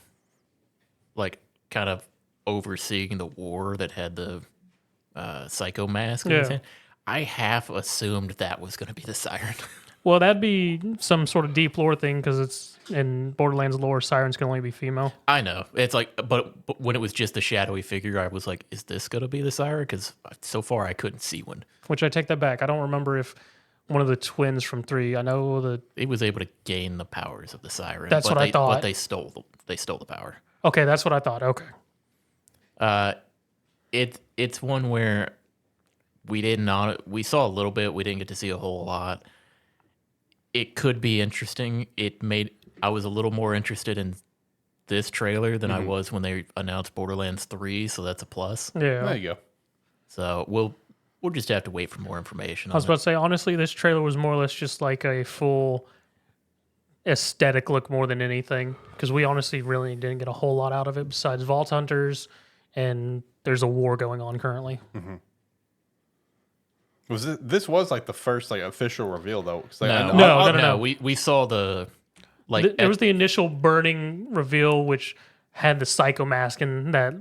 kind of overseeing the war that had the psycho mask in his hand, I half assumed that was going to be the siren. Well, that'd be some sort of deep lore thing because it's in Borderlands lore, sirens can only be female. I know. It's like, but when it was just a shadowy figure, I was like, is this going to be the siren? Because so far I couldn't see one. Which I take that back. I don't remember if one of the twins from 3, I know it was able to gain the powers of the siren. That's what I thought. But they stole the power. Okay, that's what I thought. Okay. It's one where we saw a little bit, we didn't get to see a whole lot. It could be interesting. I was a little more interested in this trailer than I was when they announced Borderlands 3, so that's a plus. Yeah. There you go. So we'll just have to wait for more information. I was about to say, honestly, this trailer was more or less just like a full aesthetic look more than anything, because we honestly really didn't get a whole lot out of it besides Vault Hunters, and there's a war going on currently. Mm-hmm. This was like the first official reveal though? No. We saw the there was the initial burning reveal, which had the psycho mask and that.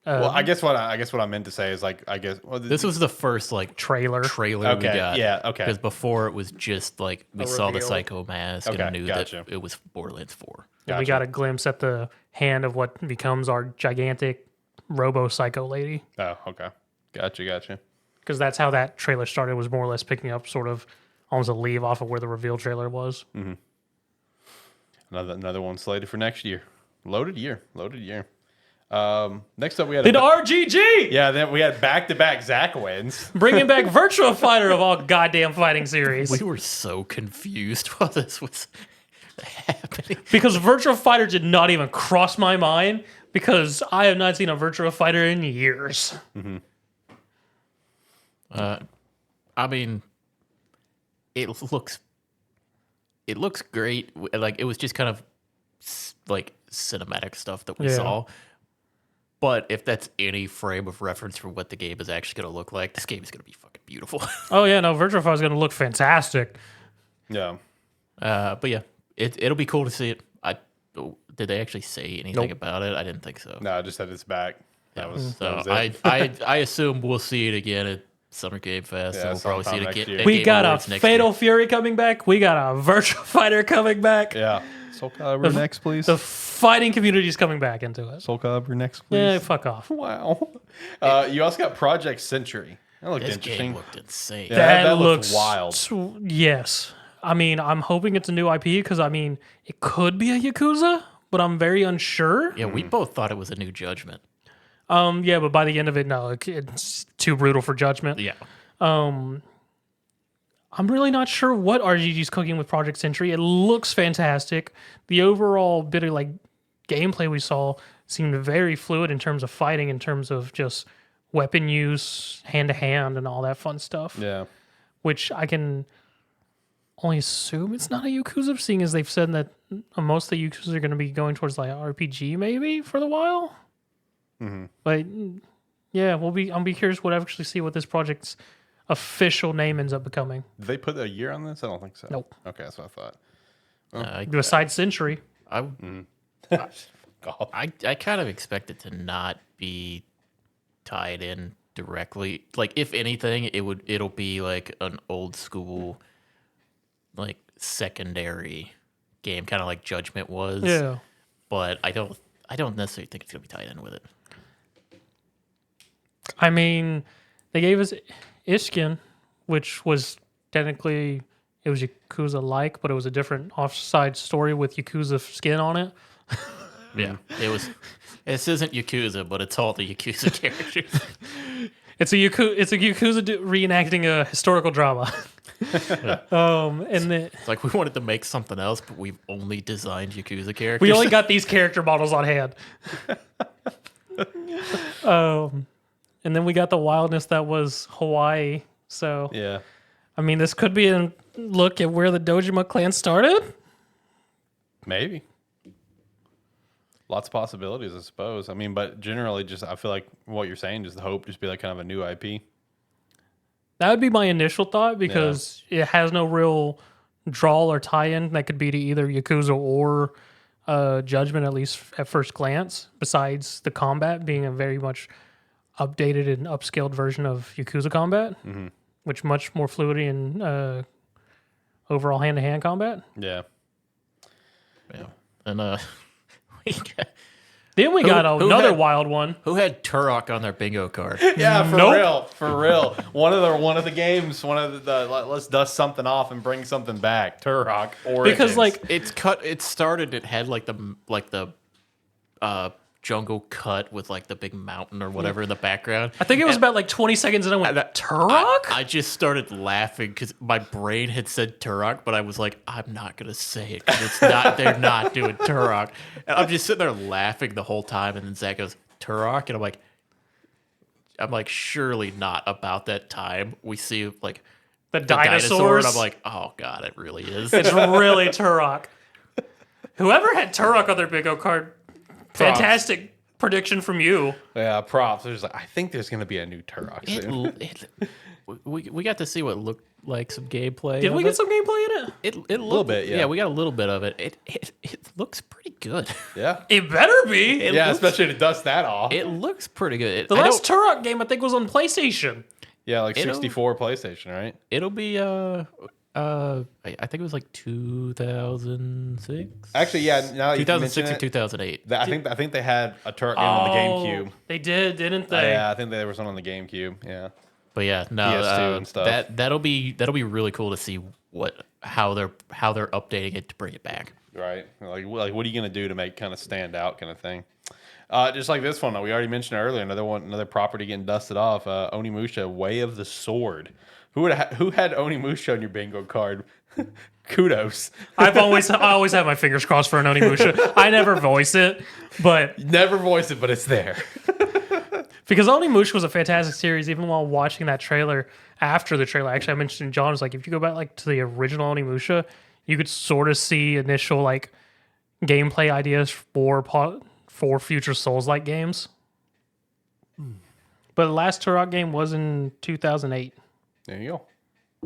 Well, I guess what I meant to say is this was the first trailer we got. Yeah, okay. Because before it was just we saw the reveal. psycho mask and knew that it was Borderlands 4. And we got a glimpse at the hand of what becomes our gigantic robo psycho lady. Oh, okay. Gotcha. Because that's how that trailer started, was more or less picking up sort of almost a leave off of where the reveal trailer was. Mm-hmm. Another one slated for next year. Loaded year. Next up, we had RGG. Yeah, then we had back-to-back Zach wins. Bringing back Virtua Fighter of all goddamn fighting series. We were so confused while this was happening. Because Virtua Fighter did not even cross my mind, because I have not seen a Virtua Fighter in years. Mm-hmm. I mean, it looks great. It was just kind of cinematic stuff that we saw. But if that's any frame of reference for what the game is actually going to look like, this game is going to be fucking beautiful. Oh yeah, no, Virtua Fighter is going to look fantastic. Yeah. But yeah, it'll be cool to see it. Did they actually say anything about it? I didn't think so. No, I just said it's back. That was it. I assume we'll see it again at Summer Game Fest. Yeah, and we'll probably see it again. We got a Fatal Fury coming back. We got a Virtua Fighter coming back. Yeah. Soul Calibur next, please. The fighting community is coming back into it. Soul Calibur next, please. Yeah, fuck off. Wow. You also got Project Century. That looked interesting. Game looked insane. Yeah, that looks wild. Yes. I mean, I'm hoping it's a new IP because, it could be a Yakuza, but I'm very unsure. Yeah, we both thought it was a new Judgment. Yeah, but by the end of it, no, it's too brutal for Judgment. Yeah. I'm really not sure what RGG's cooking with Project Century. It looks fantastic. The overall bit of gameplay we saw seemed very fluid in terms of fighting, in terms of just weapon use, hand to hand, and all that fun stuff. Yeah. Which I can only assume it's not a Yakuza, seeing as they've said that most of the Yakuza are going to be going towards like RPG maybe for the while. But yeah, I'll be curious what actually see what this project's official name ends up becoming. Did they put a year on this? I don't think so. Nope. Okay, that's what I thought. Besides Century. I God. I kind of expect it to not be tied in directly. Like, if anything, it'll be like an old school, like secondary game, kind of like Judgment was. Yeah. But I don't necessarily think it's gonna be tied in with it. I mean, they gave us Ishkin, which was technically it was Yakuza like, but it was a different offside story with Yakuza skin on it. Yeah, it was. This isn't Yakuza, but it's all the Yakuza characters. It's a Yakuza reenacting a historical drama. And It's like we wanted to make something else, but we've only designed Yakuza characters. we only got these character models on hand. And then we got the wildness that was Hawaii. So Yeah. I mean, this could be a look at where the Dojima clan started. Maybe. Lots of possibilities, I suppose. I mean, but generally, just I feel like what you're saying, just the hope, just be like kind of a new IP. That would be my initial thought because it has no real draw or tie-in that could be to either Yakuza or Judgment, at least at first glance, besides the combat being a very much updated and upscaled version of Yakuza combat, which much more fluidity and overall hand-to-hand combat. Yeah. Yeah. And Then we got another wild one. who had Turok on their bingo card? Yeah, for Nope. real, for real. One of the games, let's dust something off and bring something back. Turok Origins. Because like It started. It had like the jungle cut with like the big mountain or whatever in the background. I think it was about like 20 seconds and I went, Turok? I just started laughing because my brain had said Turok, but I was like, I'm not gonna say it because it's not. They're not doing Turok, and I'm just sitting there laughing the whole time. And then Zach goes Turok, and I'm like, surely not about that time. We see like the the dinosaur, dinosaurs. and I'm like, oh god, it really is. It's really Turok. Whoever had Turok on their bingo card, fantastic prediction from you. Yeah, props. There's like, I think there's gonna be a new Turok soon. We got to see what looked like some gameplay. Did we get some gameplay in it? It looked, a little bit, yeah. Yeah, we got a little bit of it. It looks pretty good. Yeah. It better be. Yeah, especially to dust that off. It looks pretty good. The last Turok game I think was on PlayStation. Yeah, like 64 PlayStation, right? It'll be I think it was like 2006. Actually, yeah. Now that you 2006 mention or it, 2008. I think they had a Turok game on the GameCube. They did, didn't they? Yeah, I think there was one on the GameCube. Yeah. But yeah, no, PS2 and stuff. That'll be really cool to see how they're updating it to bring it back. Right. Like what are you gonna do to make kind of stand out, kind of thing? Just like this one, we already mentioned earlier. Another property getting dusted off. Onimusha, Way of the Sword. Who had Onimusha on your bingo card? Kudos. I always have my fingers crossed for an Onimusha. I never voice it, but Never voice it, but it's there. because Onimusha was a fantastic series, even while watching that trailer. After the trailer, actually, I mentioned John was like, if you go back like to the original Onimusha, you could sort of see initial like gameplay ideas for future Souls-like games. But the last Turok game was in 2008. There you go.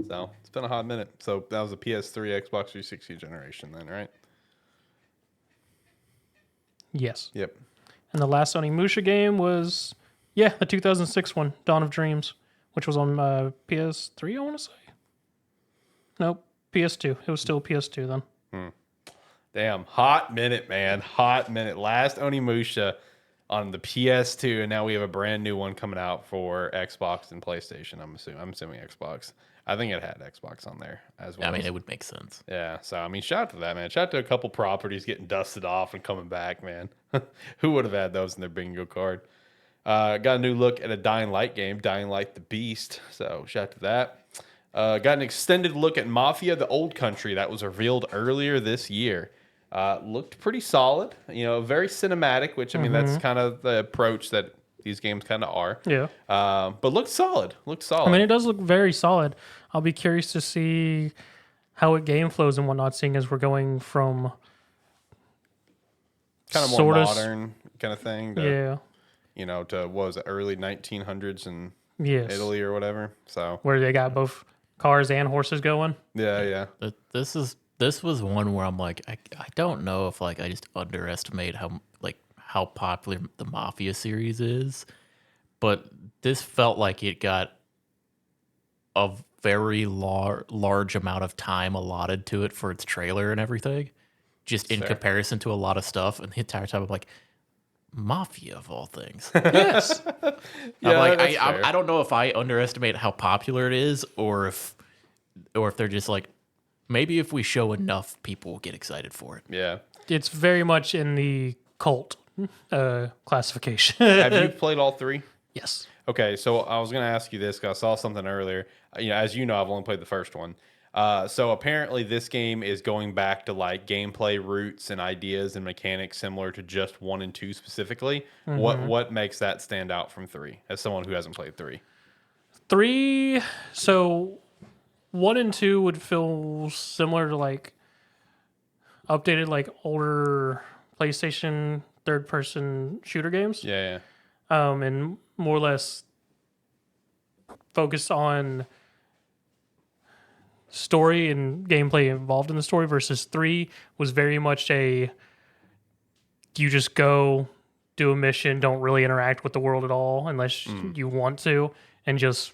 So it's been a hot minute. So that was a PS3, Xbox 360 generation, then, right? Yes. Yep. And the last Onimusha game was, the 2006 one, Dawn of Dreams, which was on PS3, I want to say. Nope, PS2. It was still PS2 then. Damn, hot minute, man. Hot minute. Last Onimusha on the PS2, and now we have a brand new one coming out for Xbox and PlayStation. I'm assuming Xbox. I think it had Xbox on there as well. I mean, it would make sense. Yeah, so I mean, shout out to that, man. Shout out to a couple properties getting dusted off and coming back, man. Who would have had those in their bingo card? Got a new look at a Dying Light game, Dying Light the Beast. So shout out to that. Got an extended look at Mafia: The Old Country that was revealed earlier this year. Looked pretty solid, very cinematic, which I mean that's kind of the approach that these games kind of are. Yeah. But looked solid. I mean, it does look very solid. I'll be curious to see how it game flows and whatnot, seeing as we're going from Kind of more sort of modern kind of thing. To, yeah, You know, to what was it, early 1900s in yes, Italy or whatever. So where they got both cars and horses going. yeah. This was one where I'm like, I don't know if like I just underestimate how popular the Mafia series is, but this felt like it got a very large amount of time allotted to it for its trailer and everything, just in Sure. comparison to a lot of stuff. And the entire time I'm like, Mafia of all things. Yes, Yeah, I'm like, that's fair. I don't know if I underestimate how popular it is, or if they're just like, maybe if we show enough, people will get excited for it. Yeah. it's very much in the cult classification. Have you played all three? Yes. Okay, so I was going to ask you this because I saw something earlier. You know, as you know, I've only played the first one. So apparently, this game is going back to like gameplay roots and ideas and mechanics similar to just 1 and 2 specifically. What makes that stand out from 3? As someone who hasn't played 3, 3, so 1 and 2 would feel similar to like updated like older PlayStation third person shooter games. yeah. And more or less focused on story and gameplay involved in the story, versus 3 was very much a you just go do a mission, don't really interact with the world at all unless you want to, and just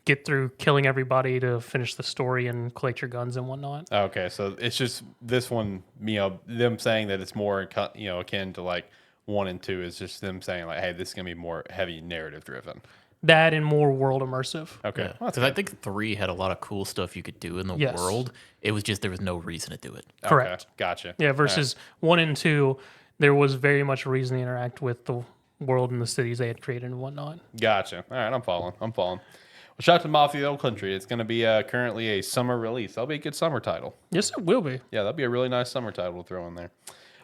get through killing everybody to finish the story and collect your guns and whatnot. Okay, so it's just this one. You know, them saying that it's more akin to like 1 and 2 is just them saying like, hey, this is gonna be more heavy narrative driven. That and more world immersive. Okay, Yeah, well, that's because I think 3 had a lot of cool stuff you could do in the Yes. world. It was just there was no reason to do it. Correct. Okay, gotcha. Yeah, versus 1 and 2, there was very much a reason to interact with the world and the cities they had created and whatnot. Gotcha. All right, I'm following. Well, shout out to Mafia Old Country. It's going to be currently a summer release. That'll be a good summer title. Yes, it will be. Yeah, that'll be a really nice summer title to throw in there.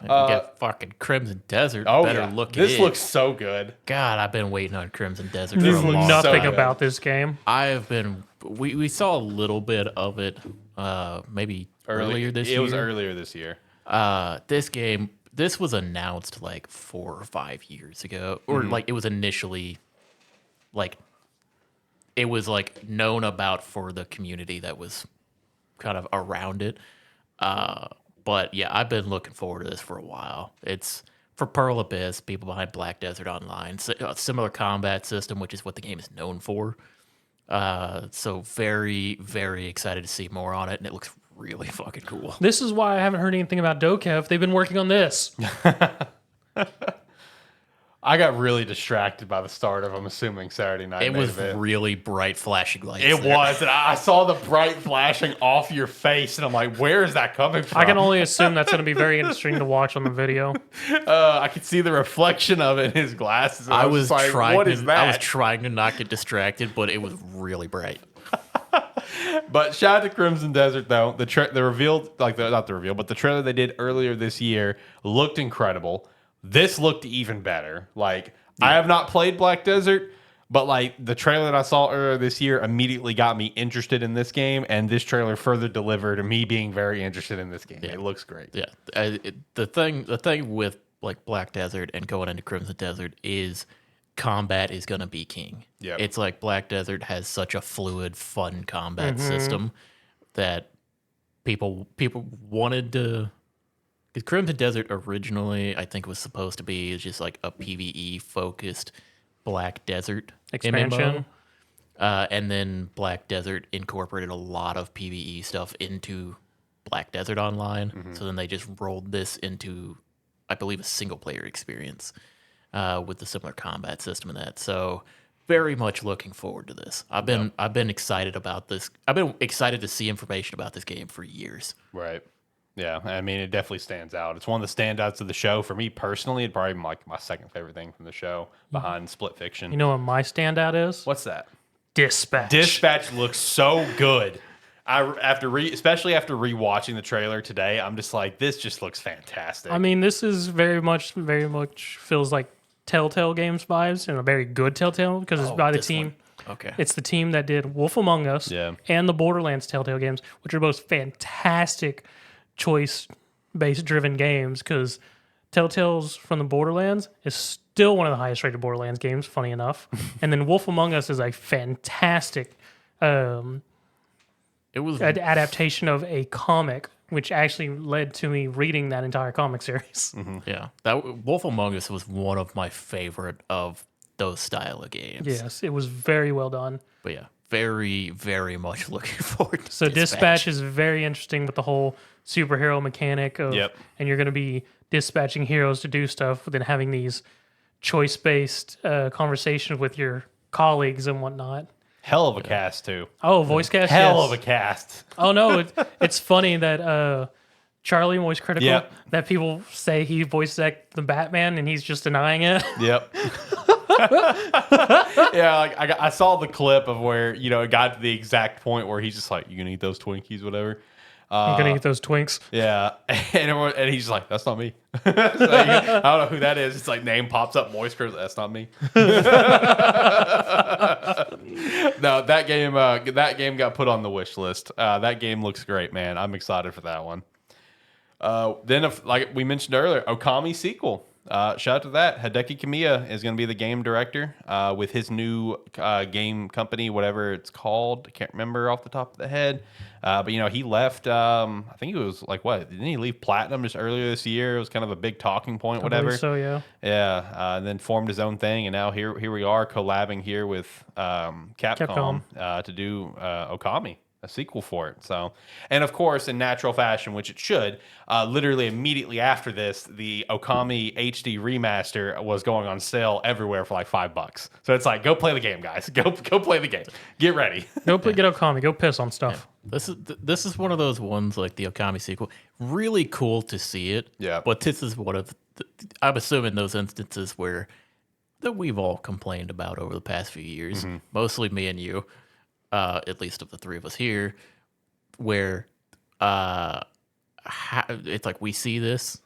You get fucking Crimson Desert. Oh, Better yeah. look at This it. looks so good. God, I've been waiting on Crimson Desert Knew for a long nothing So good. about this game. I've been. We saw a little bit of it, maybe earlier this year. It was earlier this year. This was announced like 4 or 5 years ago, or like it was initially, like, it was like known about for the community that was kind of around it. But yeah, I've been looking forward to this for a while. It's for Pearl Abyss, people behind Black Desert Online, similar combat system, which is what the game is known for. So very, very excited to see more on it, and it looks really fucking cool. This is why I haven't heard anything about Dokev. They've been working on this. I got really distracted by the start of, I'm assuming, Saturday night. It main was event. really bright flashing lights. It there. was, and I saw the bright flashing off your face, and I'm like, where is that coming from? I can only assume that's going to be very interesting to watch on the video. I could see the reflection of it in his glasses. And I was just like, trying. what is that? I was trying to not get distracted, but it was really bright. But shout out to Crimson Desert though. The revealed, like not the reveal, but the trailer they did earlier this year looked incredible. This looked even better. Like I have not played Black Desert, but like the trailer that I saw earlier this year immediately got me interested in this game, and this trailer further delivered me being very interested in this game. It looks great. Yeah, the thing with like Black Desert and going into Crimson Desert is combat is gonna be king. Yep. It's like Black Desert has such a fluid, fun combat system that people wanted to. Because Crimson Desert originally, I think, was supposed to be just like a PvE focused Black Desert Expansion. MMO. And then Black Desert incorporated a lot of PvE stuff into Black Desert Online. So then they just rolled this into, I believe, a single player experience with the similar combat system and that. So very much looking forward to this. I've been excited about this. I've been excited to see information about this game for years. Right. Yeah, I mean, it definitely stands out. It's one of the standouts of the show. For me personally, it'd probably be like my second favorite thing from the show behind Split Fiction. You know what my standout is? What's that? Dispatch. Dispatch looks so good. Especially after rewatching the trailer today, I'm just like, this just looks fantastic. I mean, this is very much feels like Telltale Games vibes, and a very good Telltale because it's by the this team. one. Okay. It's the team that did Wolf Among Us Yeah. and the Borderlands Telltale games, which are both fantastic choice-based driven games because Telltale's from the Borderlands is still one of the highest rated Borderlands games, funny enough. And then Wolf Among Us is a fantastic It was adaptation of a comic, which actually led to me reading that entire comic series. yeah. That Wolf Among Us was one of my favorite of those style of games. Yes, it was very well done. But yeah, very, very much looking forward to So Dispatch is very interesting with the whole superhero mechanic of, Yep. and you're going to be dispatching heroes to do stuff, then having these choice-based conversations with your colleagues and whatnot. Hell of a cast too. Oh, voice cast. Hell yes. of a cast. Oh no, it's funny that Charlie Moist Critical Yep. that people say he voiced the Batman and he's just denying it. Yep. Yeah, like I saw the clip of where it got to the exact point where he's just like, "You gonna eat those Twinkies, whatever." I'm gonna eat those Twinks. Yeah, and he's like, "That's not me." So I don't know who that is. It's like name pops up, Moisture. That's not me. No, that game got put on the wish list. That game looks great, man. I'm excited for that one. Then, like we mentioned earlier, Okami sequel. Shout out to that. Hideki Kamiya is going to be the game director with his new game company, whatever it's called. I can't remember off the top of the head. But he left. I think it was like what? Didn't he leave Platinum just earlier this year? It was kind of a big talking point, I whatever. believe so yeah. Yeah, and then formed his own thing, and now here we are collabing here with Capcom. To do Okami, a sequel for it. So, and of course, in natural fashion, which it should, literally immediately after this, the Okami HD remaster was going on sale everywhere for like $5. So it's like, go play the game, guys. Go play the game. Get ready. Get Okami. Go piss on stuff. This is one of those ones like the Okami sequel. Really cool to see it. Yeah. But this is one of I'm assuming those instances where that we've all complained about over the past few years, mostly me and you, at least of the three of us here, where it's like we see this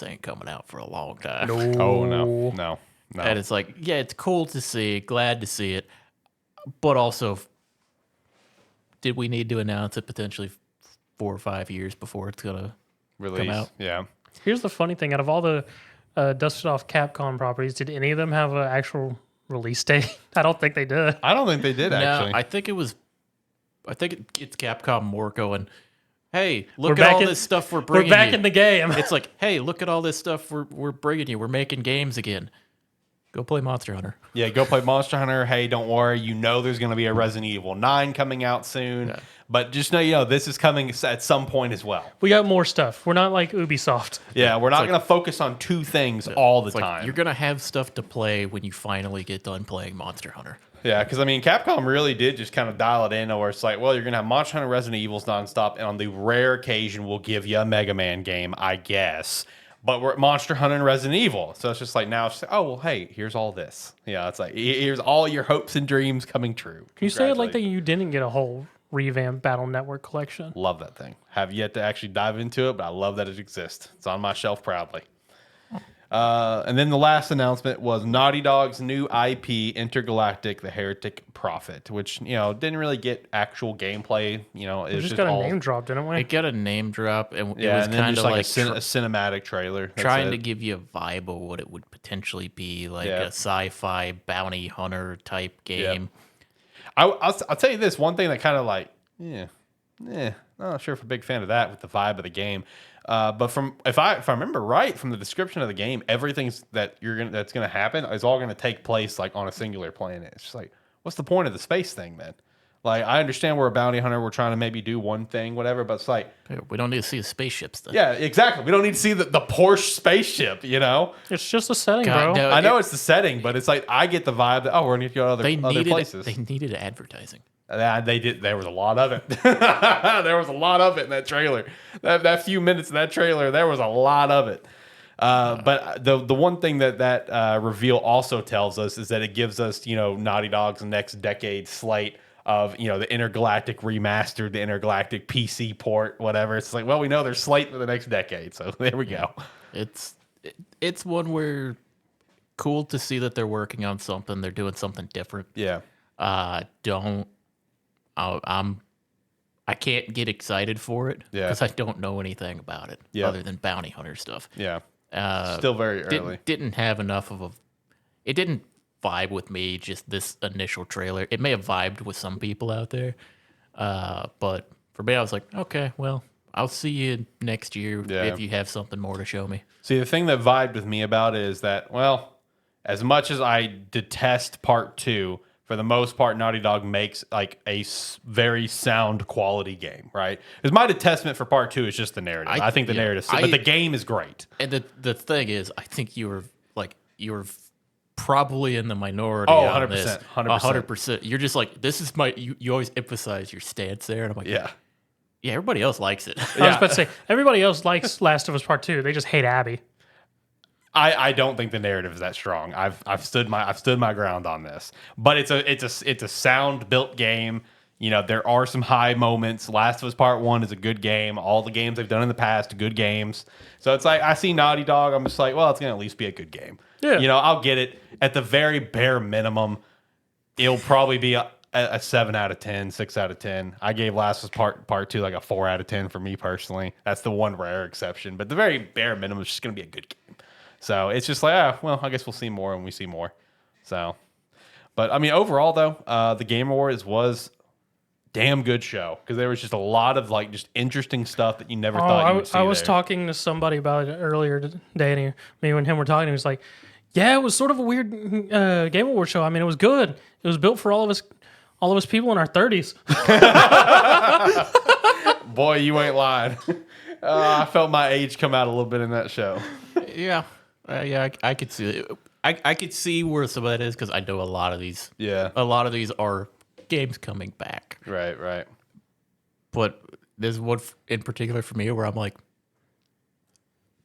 ain't coming out for a long time. Oh no. And it's like, yeah, it's cool to see, glad to see it, but also, did we need to announce it potentially 4 or 5 years before it's gonna Release. come out? Yeah. Here's the funny thing: out of all the dusted off Capcom properties, did any of them have an actual release date? I don't think they did. I don't think they did actually. No, I think it's Capcom more going, hey, look We're at back all in- this stuff we're bringing We're back you. in the game. It's like, hey, look at all this stuff we're bringing you. We're making games again. Go play Monster Hunter. Yeah, go play Monster Hunter. Hey, don't worry. There's going to be a Resident Evil 9 coming out soon. Yeah. But just know, this is coming at some point as well. We got more stuff. We're not like Ubisoft. Yeah, we're not going to focus on two things all the It's like, time. you're gonna have stuff to play when you finally get done playing Monster Hunter. Yeah, because Capcom really did just kind of dial it in where it's like, well, you're going to have Monster Hunter Resident Evils nonstop, and on the rare occasion, we'll give you a Mega Man game, I guess. But we're at Monster Hunter and Resident Evil. So it's just like now, it's like, oh, well, hey, here's all this. Yeah, it's like, here's all your hopes and dreams coming true. Can you say it like that you didn't get a whole revamped Battle Network collection? Love that thing. Have yet to actually dive into it, but I love that it exists. It's on my shelf proudly. And then the last announcement was Naughty Dog's new IP, Intergalactic: The Heretic Prophet, which didn't really get actual gameplay. It We was just got all, a name drop, didn't we? It got a name drop, and it yeah, was and then kind just of like like a cinematic trailer. That's trying it. to give you a vibe of what it would potentially be, like Yeah. a sci-fi bounty hunter type game. I'll tell you this one thing that kind of like, I'm not sure if I'm a big fan of that with the vibe of the game. But if I remember right from the description of the game, everything that's gonna happen is all gonna take place like on a singular planet. It's just like, what's the point of the space thing then? Like, I understand we're a bounty hunter, we're trying to maybe do one thing, whatever, but it's like, We don't need to see the spaceships then. yeah, exactly. We don't need to see the Porsche spaceship, It's just a setting, God, bro. no. I know it's the setting, but it's like I get the vibe that we're gonna go to other places. They needed advertising. They did. There was a lot of it. There was a lot of it in that trailer. That few minutes in that trailer, there was a lot of it. But the one thing that reveal also tells us is that it gives us Naughty Dog's next decade slate of the Intergalactic remastered, the Intergalactic PC port, whatever. It's like, well, we know there's slate for the next decade, so there we go. It's one where cool to see that they're working on something. They're doing something different. Yeah. Don't. I can't get excited for it Yeah. because I don't know anything about it Yeah. other than bounty hunter stuff. Yeah. Still very early. Didn't have enough of a. It didn't vibe with me. Just this initial trailer. It may have vibed with some people out there, but for me, I was like, okay, well, I'll see you next year Yeah. if you have something more to show me. See, the thing that vibed with me about it is that, well, as much as I detest part 2, for the most part, Naughty Dog makes like a very sound quality game, right? Because my detestment for part 2 is just the narrative. I think the narrative, but the game is great. And the thing is, I think you were probably in the minority. Oh, on 100%, this. 100%. 100%. You're just like, this is my. You always emphasize your stance there, and I'm like, Yeah. yeah, everybody else likes it. I was about to say, everybody else likes Last of Us Part 2. They just hate Abby. I don't think the narrative is that strong. I've stood my ground on this, but it's a sound built game. You know, there are some high moments. Last of Us Part 1 is a good game. All the games they've done in the past, good games. So it's like I see Naughty Dog. I'm just like, well, it's gonna at least be a good game. Yeah. You know, I'll get it. At the very bare minimum, it'll probably be a 7 out of 10, 6 out of 10. I gave Last of Us Part 2 like a 4 out of 10 for me personally. That's the one rare exception. But the very bare minimum is just gonna be a good game. So it's just like, well, I guess we'll see more when we see more. So, but I mean, overall though, the Game Awards was damn good show because there was just a lot of like just interesting stuff that you never thought you would see. I was there. talking to somebody about it earlier today, and me and him were talking. He was like, "Yeah, it was sort of a weird Game Award show. I mean, it was good. It was built for all of us people in our 30s." Boy, you ain't lying. I felt my age come out a little bit in that show. Yeah, I could see it. I could see where some of that is because I know a lot of these. Yeah. A lot of these are games coming back, Right. but there's one in particular for me where I'm like,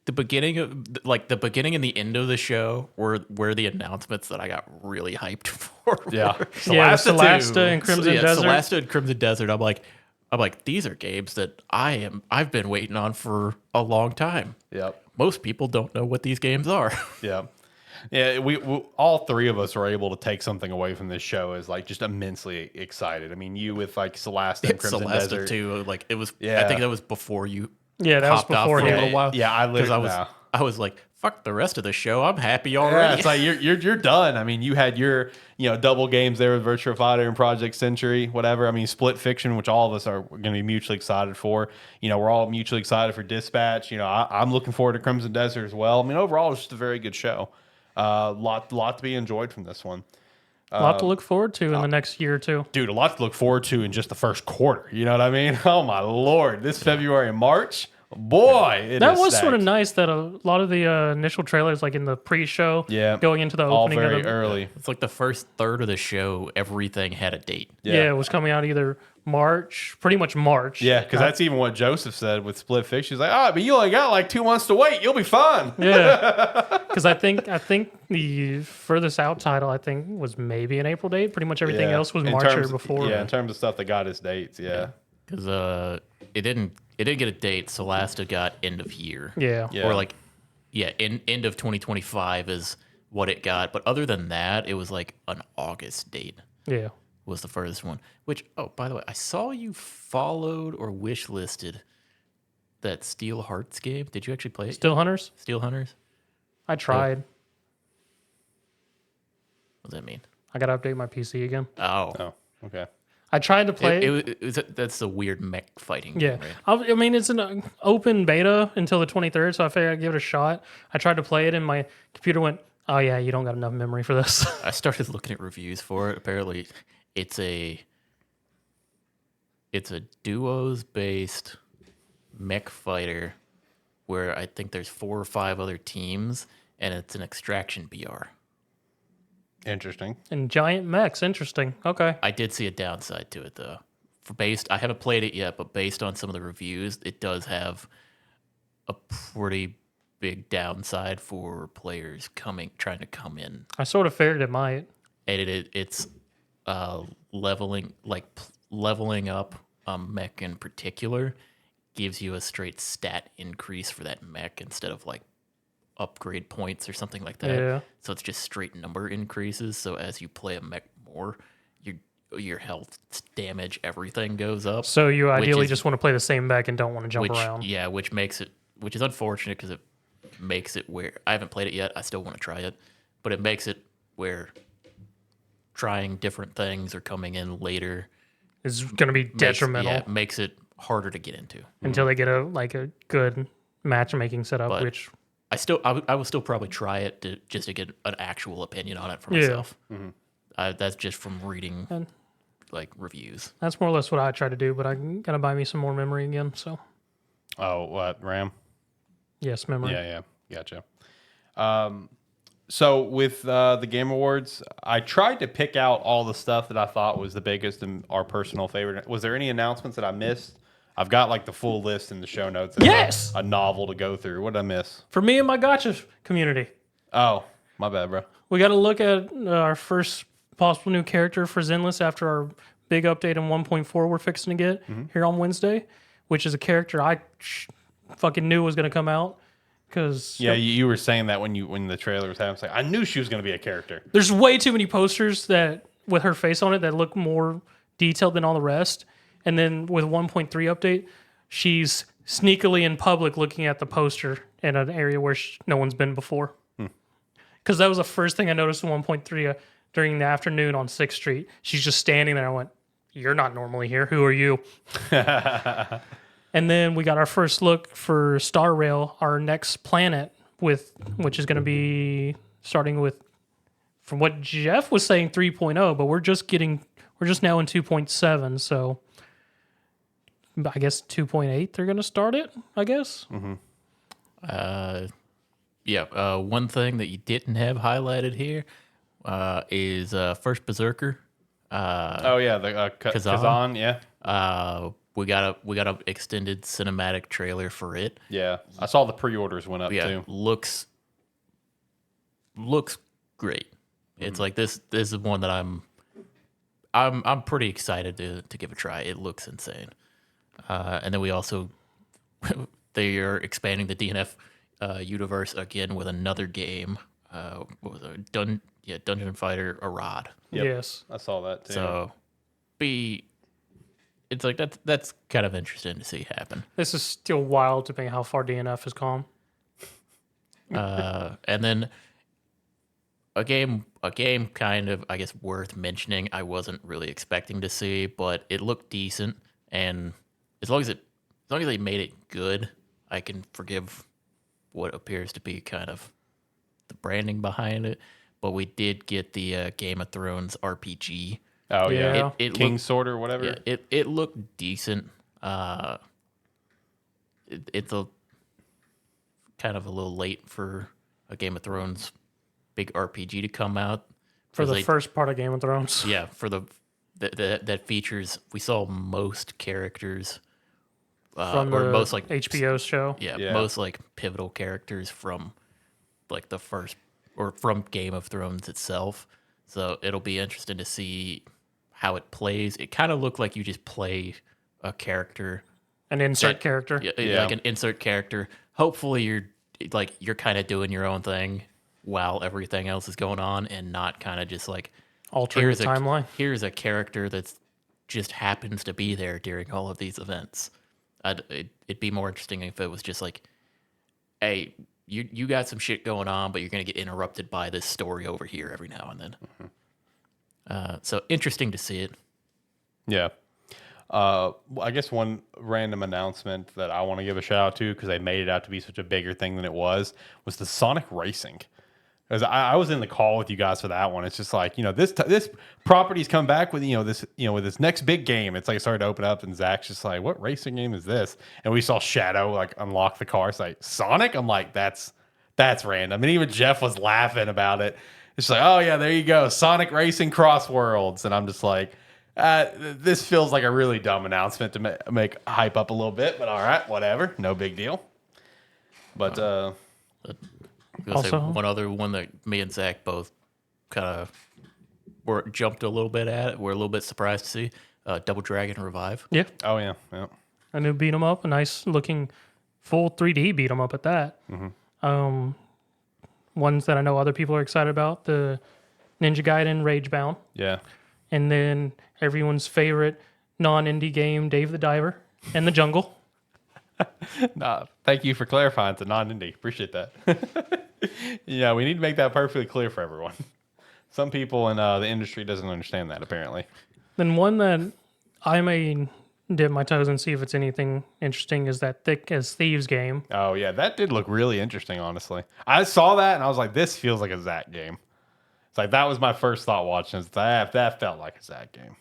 the beginning and the end of the show were the announcements that I got really hyped for. Yeah. Celesta and Crimson Desert. Celesta and Crimson Desert. I'm like, these are games that I've been waiting on for a long time. Yep. Most people don't know what these games are. Yeah. Yeah, we all three of us were able to take something away from this show as like just immensely excited. I mean, you with like Celeste and Crimson Celeste Desert too. Like it was. Yeah. I think that was before you. Yeah, that was popped off before for a him. little while. Yeah, I literally I was like, fuck the rest of the show. I'm happy Yeah, already. it's like you're done. I mean, you had your double games there with Virtua Fighter and Project Century, whatever. I mean, Split Fiction, which all of us are going to be mutually excited for. You know, we're all mutually excited for Dispatch. You know, I'm looking forward to Crimson Desert as well. I mean, overall, it's just a very good show. Lot to be enjoyed from this one. A lot to look forward to in the next year or two. Dude, a lot to look forward to in just the first quarter. You know what I mean? Oh my Lord, this February and March, boy, That was sort of nice that a lot of the initial trailers, like in the pre-show, Yeah. going into the all opening very of the, early. It's like the first third of the show, everything had a date. yeah, it was coming out either March, pretty much March. Yeah, because that's even what Joseph said with Split Fiction. He's like, but you only got like 2 months to wait. You'll be fine. Yeah, because I think the furthest out title was maybe an April date. Pretty much everything Yeah. else was In March terms- or before. Yeah, in terms of stuff that got his dates. Yeah. Because it didn't get a date. Celesta got end of year. Yeah. Yeah. Or like, end of 2025 is what it got. But other than that, it was like an August date Yeah. was the furthest one. Which, oh, by the way, I saw you followed or wish listed that Steel Hearts game. Did you actually play it? Still Hunters. Steel Hunters? I tried. What does that mean? I got to update my PC again. Oh. Oh, okay. I tried to play. That's a weird mech fighting Yeah, game, right? I mean it's an open beta until the 23rd, so I figured I'd give it a shot. I tried to play it, and my computer went, "Oh yeah, you don't got enough memory for this." I started looking at reviews for it. Apparently, it's a duos based mech fighter where I think there's 4 or 5 other teams, and it's an extraction BR. Interesting. And giant mechs, interesting. Okay, I did see a downside to it though. I haven't played it yet, but based on some of the reviews, it does have a pretty big downside for players trying to come in. I sort of figured it might. And it's leveling up mech in particular gives you a straight stat increase for that mech instead of like upgrade points or something like that. Yeah. So it's just straight number increases. So as you play a mech more, your health, damage, everything goes up. So you ideally is- just want to play the same back and don't want to jump which around. yeah, which is unfortunate because it makes it where I haven't played it yet. I still want to try it, but it makes it where trying different things or coming in later It's going to be detrimental makes it harder to get into. until they get a good matchmaking setup, But which I will still probably try it just to get an actual opinion on it for myself. That's just from reading And- like reviews. that's more or less what I try to do, but I'm going to buy me some more memory again. So, Oh, what RAM? yes, memory. Yeah, gotcha. So with the Game Awards, I tried to pick out all the stuff that I thought was the biggest and our personal favorite. Was there any announcements that I missed? I've got like the full list in the show notes. It's Yes! a novel to go through. What did I miss? For me and my gotcha community, Oh, my bad, bro. we got to look at our first possible new character for Zenless after our big update in 1.4 we're fixing to get here on Wednesday, which is a character I fucking knew was going to come out. Because Yeah, you were saying that when the trailer was happening. I knew she was going to be a character. there's way too many posters that with her face on it that look more detailed than all the rest. And then with 1.3 update, she's sneakily in public looking at the poster in an area where no one's been before. Because that was the first thing I noticed in 1.3 during the afternoon on 6th Street. She's just standing there. I went, "You're not normally here. Who are you?" And then we got our first look for Star Rail, our next planet, which is going to be starting with, from what Jeff was saying, 3.0, but we're just now in 2.7, so I guess 2.8 they're going to start it, I guess. One thing that you didn't have highlighted here is First Berserker. Oh yeah, the Kazan? Kazan. Yeah, We got a extended cinematic trailer for it. yeah. I saw the pre-orders went up Yeah, too. looks great. It's like this is one that I'm pretty excited to give a try. It looks insane. And then we also they are expanding the DNF universe again with another game. What was it? Dungeon Fighter Arad. Yep. Yes. I saw that too. So it's like that's kind of interesting to see happen. This is still wild to me how far DNF has gone. And then a game kind of, I guess, worth mentioning. I wasn't really expecting to see, but it looked decent, and as long as they made it good, I can forgive what appears to be kind of the branding behind it. But we did get the Game of Thrones RPG. Oh yeah, Yeah. It King looked, Sword or whatever. yeah, it looked decent. It's a kind of a little late for a Game of Thrones big RPG to come out. For 'Cause the they- first part of Game of Thrones. yeah, for that features, we saw most characters From or the most like HBO show. Yeah. most like pivotal characters from like the first or from Game of Thrones itself. So it'll be interesting to see how it plays. It kind of looked like you just play a character, An insert character. Yeah. like an insert character. Hopefully you're kind of doing your own thing while everything else is going on, and not kind of just like Altering the timeline. Here's a character that's just happens to be there during all of these events. It'd be more interesting if it was just like, hey, you got some shit going on, but you're gonna get interrupted by this story over here every now and then. So interesting to see it. Yeah. I guess one random announcement that I want to give a shout out to because they made it out to be such a bigger thing than it was the Sonic Racing. Because I was in the call with you guys for that one. It's just like, this property's come back with, with this next big game. It's like it started to open up and Zach's just like, what racing game is this? And we saw Shadow like unlock the car. It's like, Sonic? I'm like, that's random. And even Jeff was laughing about it. It's like, oh yeah, there you go. Sonic Racing Cross Worlds. And I'm just like, this feels like a really dumb announcement to make hype up a little bit, but all right, whatever. No big deal. But, I was gonna say Also- one other one that me and Zach both kind of jumped a little bit at. We're a little bit surprised to see Double Dragon Revive. Yeah. oh yeah. A new beat 'em up, a nice looking full 3D beat 'em up at that. Ones that I know other people are excited about, the Ninja Gaiden Rage Bound. Yeah. and then everyone's favorite non-indie game, Dave the Diver in the Jungle. Nah, thank you for clarifying. It's a non-indie. Appreciate that. Yeah, we need to make that perfectly clear for everyone. Some people in the industry doesn't understand that, apparently. Then one that I may dip my toes and see if it's anything interesting is that Thick as Thieves game. Oh, yeah, that did look really interesting, honestly. I saw that, and I was like, this feels like a Zach game. It's like, that was my first thought watching. It's like, that felt like a Zach game.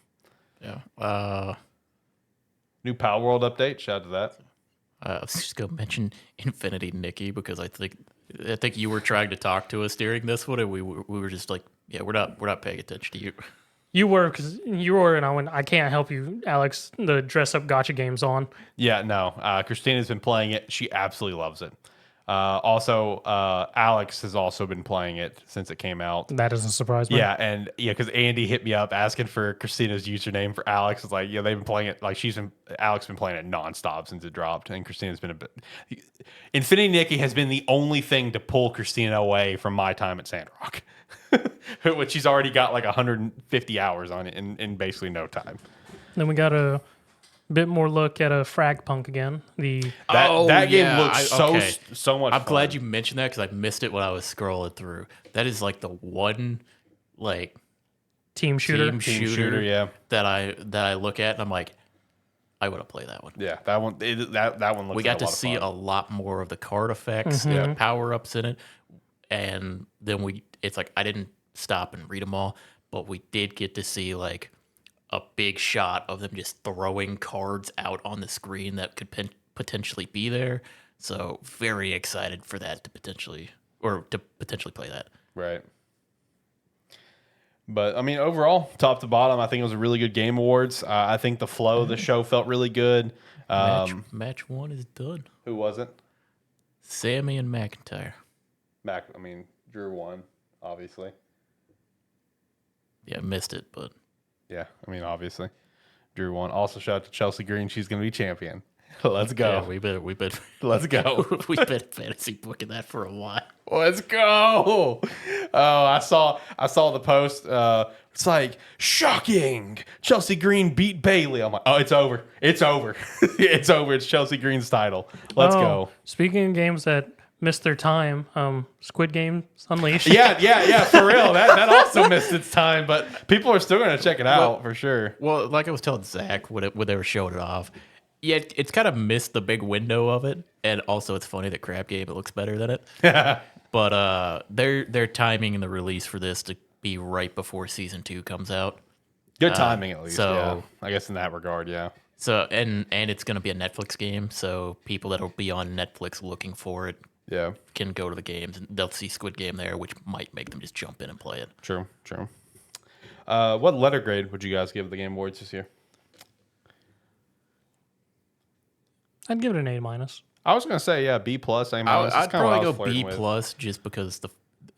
Yeah. New Power World update. Shout out to that. I was just gonna mention Infinity Nikki because I think you were trying to talk to us during this one, and we were just like, yeah, we're not paying attention to you. You were, because you were, and I went, I can't help you, Alex. The dress-up gotcha game's on. Yeah, no. Christina's been playing it. She absolutely loves it. Also, Alex has also been playing it since it came out. That doesn't surprise me. Yeah, because Andy hit me up asking for Christina's username for Alex. It's like, yeah, they've been playing it. Like Alex been playing it nonstop since it dropped, and Christina's been a bit. Infinity Nikki has been the only thing to pull Christina away from my time at Sandrock, which she's already got like 150 hours on it in basically no time. Then we got a bit more look at a Frag Punk again. That game looks so much. I'm fun. glad you mentioned that because I missed it when I was scrolling through. That is like the one like team shooter. team shooter, yeah. that I look at and I'm like, I want to play that one. Yeah, that one. That one looks. We got like to see a lot more of the card effects, and power ups in it, and then it's like I didn't stop and read them all, but we did get to see like a big shot of them just throwing cards out on the screen that could potentially be there. So very excited for that to potentially play that. Right. But I mean, overall, top to bottom, I think it was a really good Game Awards. I think the flow of the show felt really good. Match one is done. Who was it? Sammy and McIntyre. Drew won, obviously. Yeah, missed it, but Yeah, obviously, Drew won. Also, shout out to Chelsea Green. She's going to be champion. Let's go. yeah, we've been Let's go. we've been fantasy booking that for a while. Let's go. Oh, I saw the post. It's like, shocking. Chelsea Green beat Bailey. I'm like, oh, it's over. It's over. It's over. It's Chelsea Green's title. Let's go. Speaking of games that missed their time, Squid Games Unleashed. Yeah, for real. That also missed its time, but people are still going to check it out for sure. Well, like I was telling Zach when they were showing it off, yeah, it's kind of missed the big window of it, and also it's funny that Crab Game it looks better than it. But they're timing the release for this to be right before season 2 comes out. Good timing, at least. so- Yeah, I guess in that regard, yeah. So and it's going to be a Netflix game, so people that'll be on Netflix looking for it Yeah, can go to the games and they'll see Squid Game there, which might make them just jump in and play it. true. What letter grade would you guys give the Game Awards this year? I'd give it an A-. I was going to say, yeah, B plus, A minus. I'd probably go B plus just because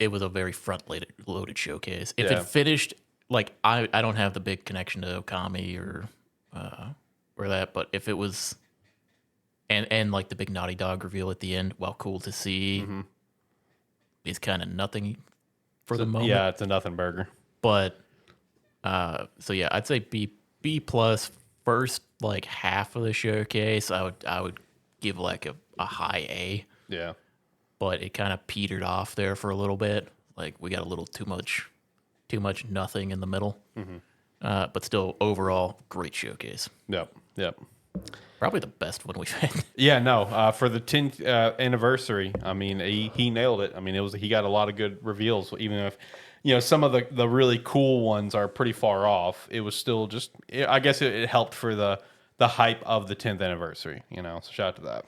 it was a very front-loaded showcase. If Yeah. it finished, like, I don't have the big connection to Okami or that, but if it was, and like the big Naughty Dog reveal at the end, while cool to see, is kind of nothing for the moment. Yeah, it's a nothing burger. But, so yeah, I'd say B plus. First, like, half of the showcase, I would give like a high A. Yeah. But it kind of petered off there for a little bit. Like we got a little too much nothing in the middle. But still, overall, great showcase. Yep. Probably the best one we've had. Yeah, no. For the 10th anniversary, he nailed it. He got a lot of good reveals, even if some of the really cool ones are pretty far off. It was still just, I guess it helped for the hype of the 10th anniversary. So shout out to that.